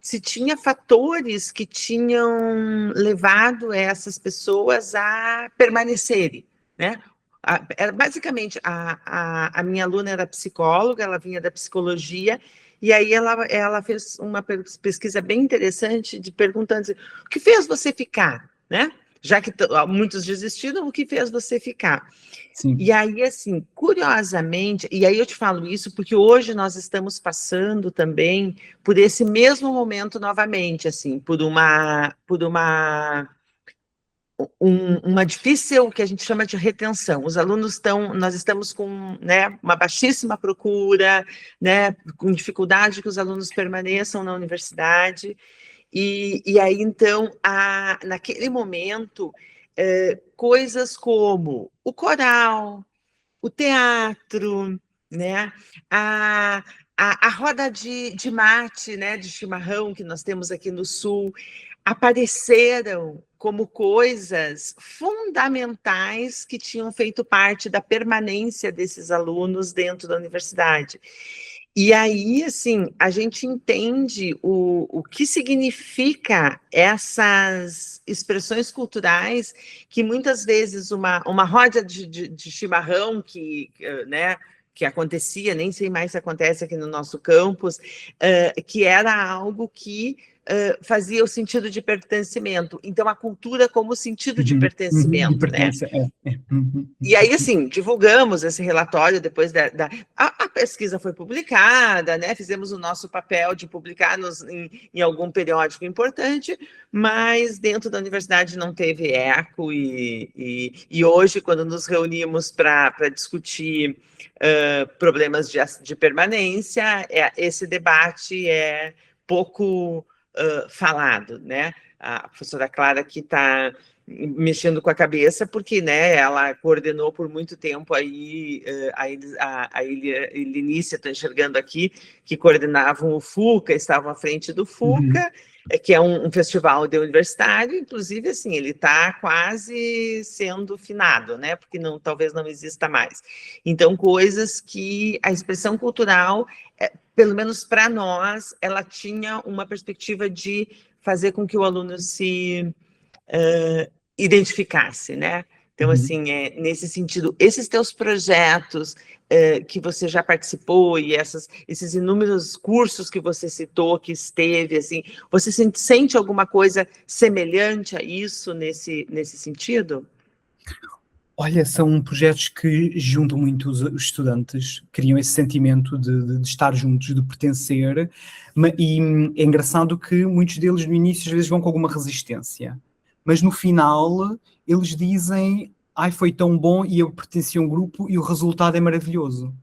[SPEAKER 3] se tinha fatores que tinham levado essas pessoas a permanecerem, né? Basicamente, a minha aluna era psicóloga, ela vinha da psicologia, e aí ela fez uma pesquisa bem interessante, perguntando assim, o que fez você ficar, né? Já que muitos desistiram, o que fez você ficar?
[SPEAKER 2] Sim.
[SPEAKER 3] E aí, assim, curiosamente, e aí eu te falo isso porque hoje nós estamos passando também por esse mesmo momento novamente, assim, por uma difícil, que a gente chama de retenção. Os alunos nós estamos com, né, uma baixíssima procura, né, com dificuldade que os alunos permaneçam na universidade, e aí, então, naquele momento, coisas como o coral, o teatro, né, a roda de mate, né, de chimarrão que nós temos aqui no Sul, apareceram como coisas fundamentais que tinham feito parte da permanência desses alunos dentro da universidade. E aí, assim, a gente entende o que significa essas expressões culturais, que muitas vezes uma roda de chimarrão né, que acontecia, nem sei mais se acontece aqui no nosso campus, que era algo que fazia o sentido de pertencimento. Então, a cultura como sentido de pertencimento, né? E aí, assim, divulgamos esse relatório depois a pesquisa foi publicada, né? Fizemos o nosso papel de publicar em algum periódico importante, mas dentro da universidade não teve eco, e hoje, quando nos reunimos para discutir problemas de permanência, esse debate é pouco falado, né? A professora Clara que está mexendo com a cabeça, porque, né, ela coordenou por muito tempo aí, a Elinícia, estou enxergando aqui, que coordenavam o FUCA, estavam à frente do FUCA, que é um festival de universitário, inclusive, assim, ele está quase sendo finado, né, porque talvez não exista mais. Então, coisas que a expressão cultural, pelo menos para nós, ela tinha uma perspectiva de fazer com que o aluno se identificasse, né? Então, assim, nesse sentido, esses teus projetos que você já participou e esses inúmeros cursos que você citou, que esteve, assim, você sente alguma coisa semelhante a isso nesse sentido?
[SPEAKER 2] Olha, são projetos que juntam muito os estudantes, criam esse sentimento de estar juntos, de pertencer, e é engraçado que muitos deles no início às vezes vão com alguma resistência, mas no final eles dizem, foi tão bom e eu pertenci a um grupo e o resultado é maravilhoso.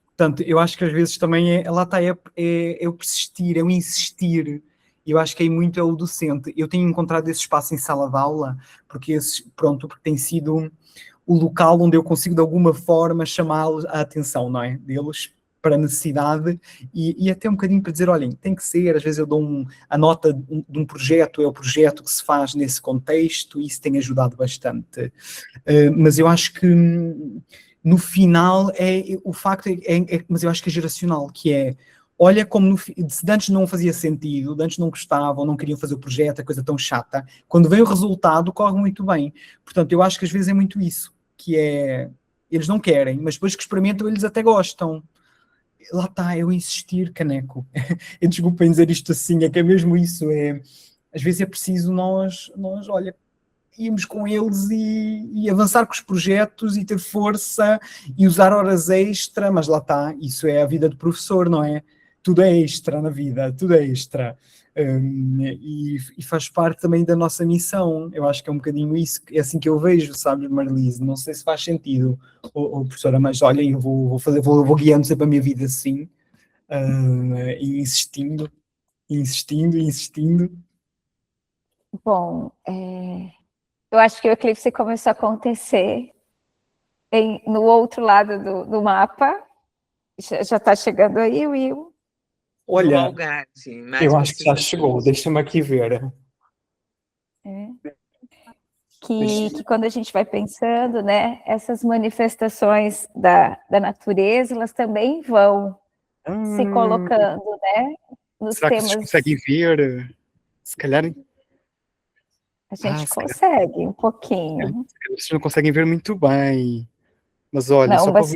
[SPEAKER 2] Portanto, eu acho que às vezes também é o persistir, é o insistir. Eu acho que aí muito é o docente. Eu tenho encontrado esse espaço em sala de aula, porque tem sido o local onde eu consigo de alguma forma chamá-los a atenção, não é? Deles para a necessidade e até um bocadinho para dizer, olhem, tem que ser, às vezes eu dou a nota de um projeto, é o projeto que se faz nesse contexto e isso tem ajudado bastante. Mas eu acho que no final o facto mas eu acho que é geracional, que é, olha como se antes não fazia sentido, antes não gostavam, não queriam fazer o projeto, a coisa tão chata, quando vem o resultado corre muito bem. Portanto, eu acho que às vezes é muito isso, que é, eles não querem, mas depois que experimentam eles até gostam. Lá está, eu insistir, caneco. Desculpem dizer isto assim, é que é mesmo isso, às vezes é preciso nós olha, irmos com eles e avançar com os projetos e ter força e usar horas extra, mas lá está, isso é a vida de professor, não é? Tudo é extra na vida, tudo é extra. E faz parte também da nossa missão. Eu acho que é um bocadinho isso, é assim que eu vejo, sabe, Marlise? Não sei se faz sentido, professora, mas olha, eu vou guiando sempre a minha vida assim, e insistindo, insistindo, insistindo.
[SPEAKER 1] Bom, eu acho que o eclipse começou a acontecer no outro lado do mapa. Já está chegando aí, Will?
[SPEAKER 3] No
[SPEAKER 2] Olha,
[SPEAKER 3] Algarve, mais
[SPEAKER 2] eu acho que já
[SPEAKER 3] precisamente.
[SPEAKER 2] chegou, deixa-me aqui ver.
[SPEAKER 1] Que quando a gente vai pensando, né, essas manifestações da natureza, elas também vão se colocando, né, nos
[SPEAKER 2] Será que vocês
[SPEAKER 1] temas.
[SPEAKER 2] conseguem ver? Se calhar,
[SPEAKER 1] A gente
[SPEAKER 2] se calhar
[SPEAKER 1] consegue um pouquinho.
[SPEAKER 2] vocês não conseguem ver muito bem. Mas olha,
[SPEAKER 1] Não,
[SPEAKER 2] só para vos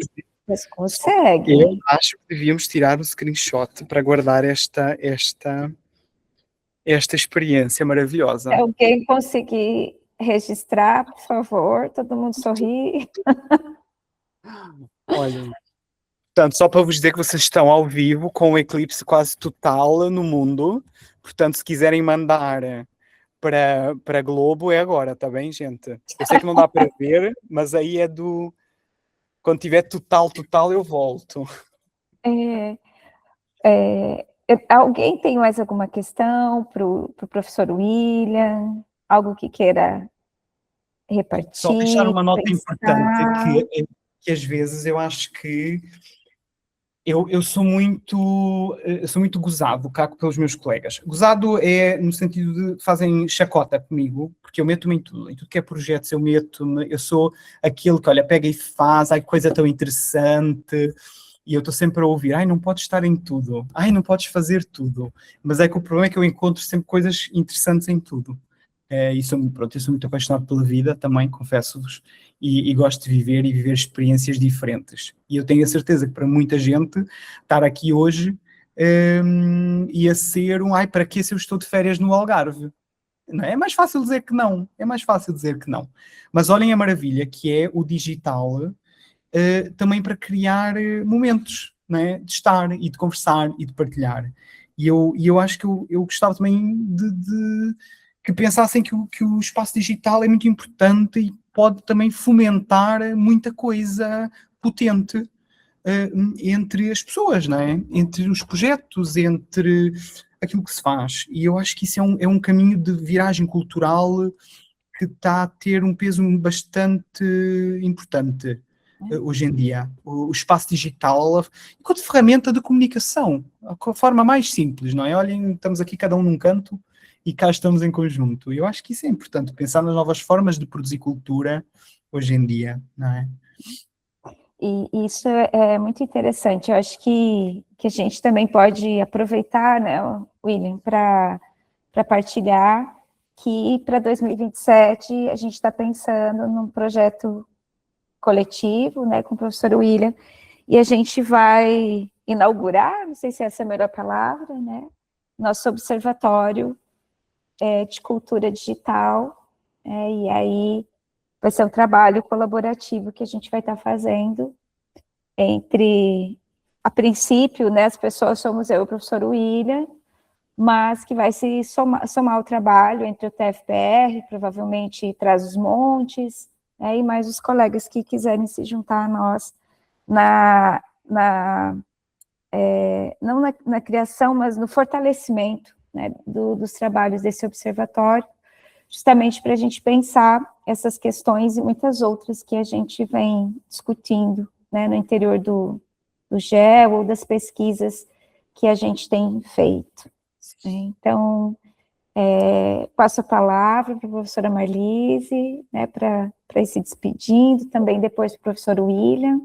[SPEAKER 1] mas
[SPEAKER 2] dizer,
[SPEAKER 1] consegue.
[SPEAKER 2] eu acho que devíamos tirar um screenshot para guardar esta experiência maravilhosa.
[SPEAKER 1] Se alguém conseguir registrar, por favor, todo mundo sorri.
[SPEAKER 2] Olha, portanto, só para vos dizer que vocês estão ao vivo com um eclipse quase total no mundo. Portanto, se quiserem mandar para Globo, é agora, está bem, gente? Eu sei que não dá para ver, mas aí é do... Quando tiver total, eu volto.
[SPEAKER 1] Alguém tem mais alguma questão para o professor William? Algo que queira repartir?
[SPEAKER 2] Só deixar uma nota
[SPEAKER 1] pensar.
[SPEAKER 2] importante, que às vezes eu acho que eu sou muito gozado cá pelos meus colegas. Gozado é no sentido de fazem chacota comigo, porque eu meto-me em tudo que é projetos eu meto-me, eu sou aquele que, olha, pega e faz, ai, coisa tão interessante, e eu estou sempre a ouvir, ai, não podes estar em tudo, ai, não podes fazer tudo, mas é que o problema é que eu encontro sempre coisas interessantes em tudo. Eu sou muito apaixonado pela vida também, confesso-vos, e gosto de viver e viver experiências diferentes. E eu tenho a certeza que para muita gente estar aqui hoje ia ser ai, para que se eu estou de férias no Algarve? Não é? É mais fácil dizer que não, Mas olhem a maravilha que é o digital também para criar momentos, não é? De estar e de conversar e de partilhar. E eu acho que eu gostava também que pensassem que o espaço digital é muito importante e pode também fomentar muita coisa potente entre as pessoas, não é? Entre os projetos, entre aquilo que se faz. E eu acho que isso é um caminho de viragem cultural que está a ter um peso bastante importante hoje em dia. O espaço digital enquanto ferramenta de comunicação, a forma mais simples, não é? Olhem, estamos aqui cada um num canto e cá estamos em conjunto. E eu acho que isso é importante, pensar nas novas formas de produzir cultura hoje em dia, não é?
[SPEAKER 1] E isso é muito interessante. Eu acho que a gente também pode aproveitar, né, William, para partilhar que para 2027 a gente está pensando num projeto coletivo, né, com o professor William, e a gente vai inaugurar, não sei se essa é a melhor palavra, né, nosso observatório de cultura digital, e aí vai ser um trabalho colaborativo que a gente vai estar fazendo entre, a princípio, né, as pessoas somos eu e o professor William, mas que vai se somar ao trabalho entre o TFPR, provavelmente Trás-os-Montes, e mais os colegas que quiserem se juntar a nós não na criação, mas no fortalecimento, né, dos trabalhos desse observatório, justamente para a gente pensar essas questões e muitas outras que a gente vem discutindo, né, no interior do GEL ou das pesquisas que a gente tem feito. Então, passo a palavra para a professora Marlise, né, para ir se despedindo, também depois para o professor William,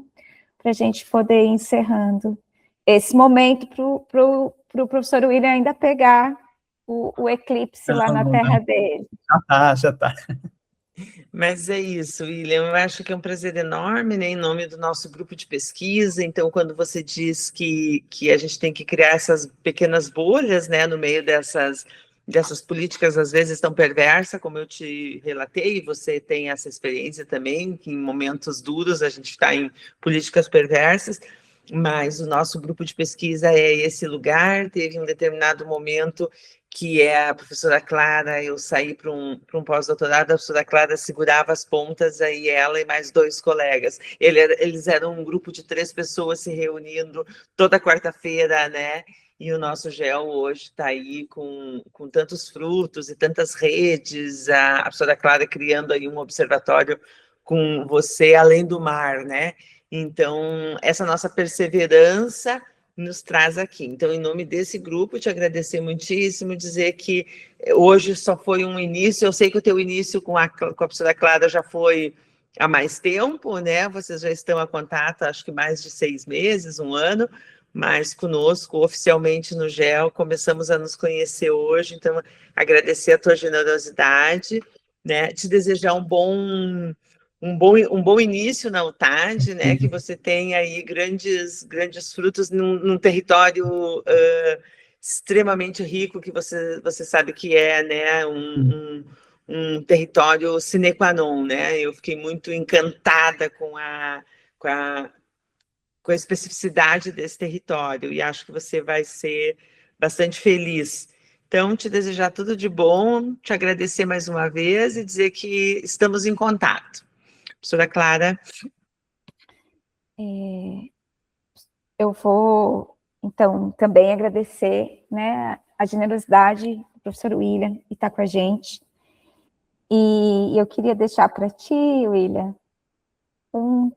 [SPEAKER 1] para a gente poder ir encerrando esse momento para o professor William ainda pegar o eclipse lá na terra dele.
[SPEAKER 2] Já está.
[SPEAKER 3] Mas é isso, William, eu acho que é um prazer enorme, né, em nome do nosso grupo de pesquisa. Então, quando você diz que a gente tem que criar essas pequenas bolhas, né, no meio dessas políticas, às vezes tão perversas, como eu te relatei, e você tem essa experiência também, que em momentos duros a gente está em políticas perversas, mas o nosso grupo de pesquisa é esse lugar. Teve um determinado momento que é a professora Clara. Eu saí para um pós-doutorado, a professora Clara segurava as pontas, aí ela e mais 2 colegas. Eles eram um grupo de 3 pessoas se reunindo toda quarta-feira, né? E o nosso GEL hoje está aí com tantos frutos e tantas redes, a professora Clara criando aí um observatório com você além do mar, né? Então, essa nossa perseverança nos traz aqui. Então, em nome desse grupo, te agradecer muitíssimo, dizer que hoje só foi um início. Eu sei que o teu início com a professora Clara já foi há mais tempo, né? Vocês já estão a contato, acho que mais de 6 meses, 1 ano, mas conosco, oficialmente no GEL, começamos a nos conhecer hoje. Então, agradecer a tua generosidade, né? Te desejar um bom início na UTAD, né? Que você tenha aí grandes frutos num território extremamente rico, que você sabe que é, né? Um território sine qua non, né? Eu fiquei muito encantada com a especificidade desse território, e acho que você vai ser bastante feliz. Então, te desejar tudo de bom, te agradecer mais uma vez e dizer que estamos em contato. Professora Clara.
[SPEAKER 1] Eu vou, então, também agradecer, né, a generosidade do professor William de estar com a gente. E eu queria deixar para ti, William, um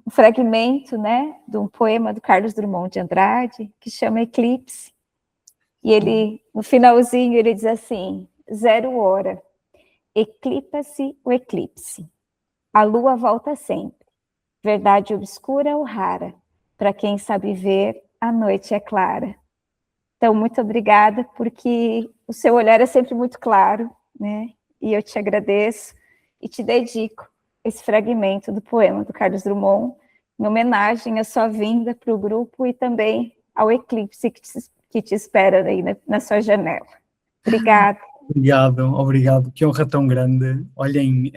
[SPEAKER 1] fragmento, né, de um poema do Carlos Drummond de Andrade, que chama Eclipse. E ele, no finalzinho, ele diz assim: 0 hora, eclipsa-se o eclipse. A lua volta sempre, verdade obscura ou rara, para quem sabe ver, a noite é clara. Então, muito obrigada, porque o seu olhar é sempre muito claro, né? E eu te agradeço e te dedico esse fragmento do poema do Carlos Drummond, em homenagem à sua vinda para o grupo e também ao eclipse que te espera aí na sua janela. Obrigada.
[SPEAKER 2] Obrigado, que honra tão grande. Olhem,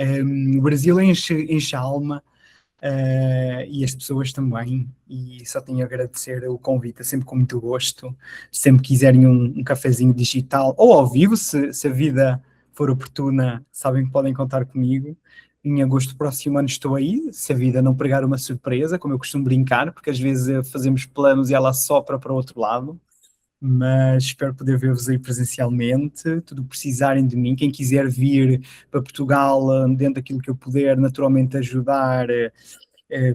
[SPEAKER 2] o Brasil enche a alma, e as pessoas também, e só tenho a agradecer o convite, é sempre com muito gosto. Sempre quiserem um cafezinho digital, ou ao vivo, se a vida for oportuna, sabem que podem contar comigo. Em agosto do próximo ano estou aí, se a vida não pregar uma surpresa, como eu costumo brincar, porque às vezes fazemos planos e ela sopra para o outro lado. Mas espero poder ver-vos aí presencialmente, tudo o que precisarem de mim. Quem quiser vir para Portugal, dentro daquilo que eu puder naturalmente ajudar,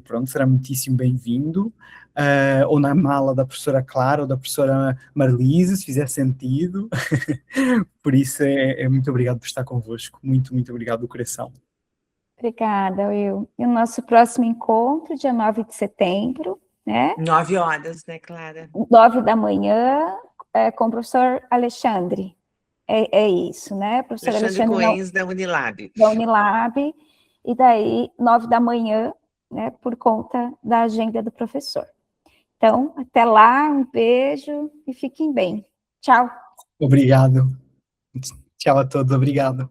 [SPEAKER 2] pronto, será muitíssimo bem-vindo. Ou na mala da professora Clara ou da professora Marlise, se fizer sentido. Por isso, muito obrigado por estar convosco. Muito, muito obrigado do coração.
[SPEAKER 1] Obrigada, Will. E o nosso próximo encontro, dia 9 de setembro, né?
[SPEAKER 3] 9 horas, né, Clara?
[SPEAKER 1] 9 da manhã, com o professor Alexandre. É isso, né? Professor
[SPEAKER 3] Alexandre Coens, da Unilab.
[SPEAKER 1] Da Unilab, e daí 9 da manhã, né, por conta da agenda do professor. Então, até lá, um beijo e fiquem bem. Tchau.
[SPEAKER 2] Obrigado. Tchau a todos, obrigado.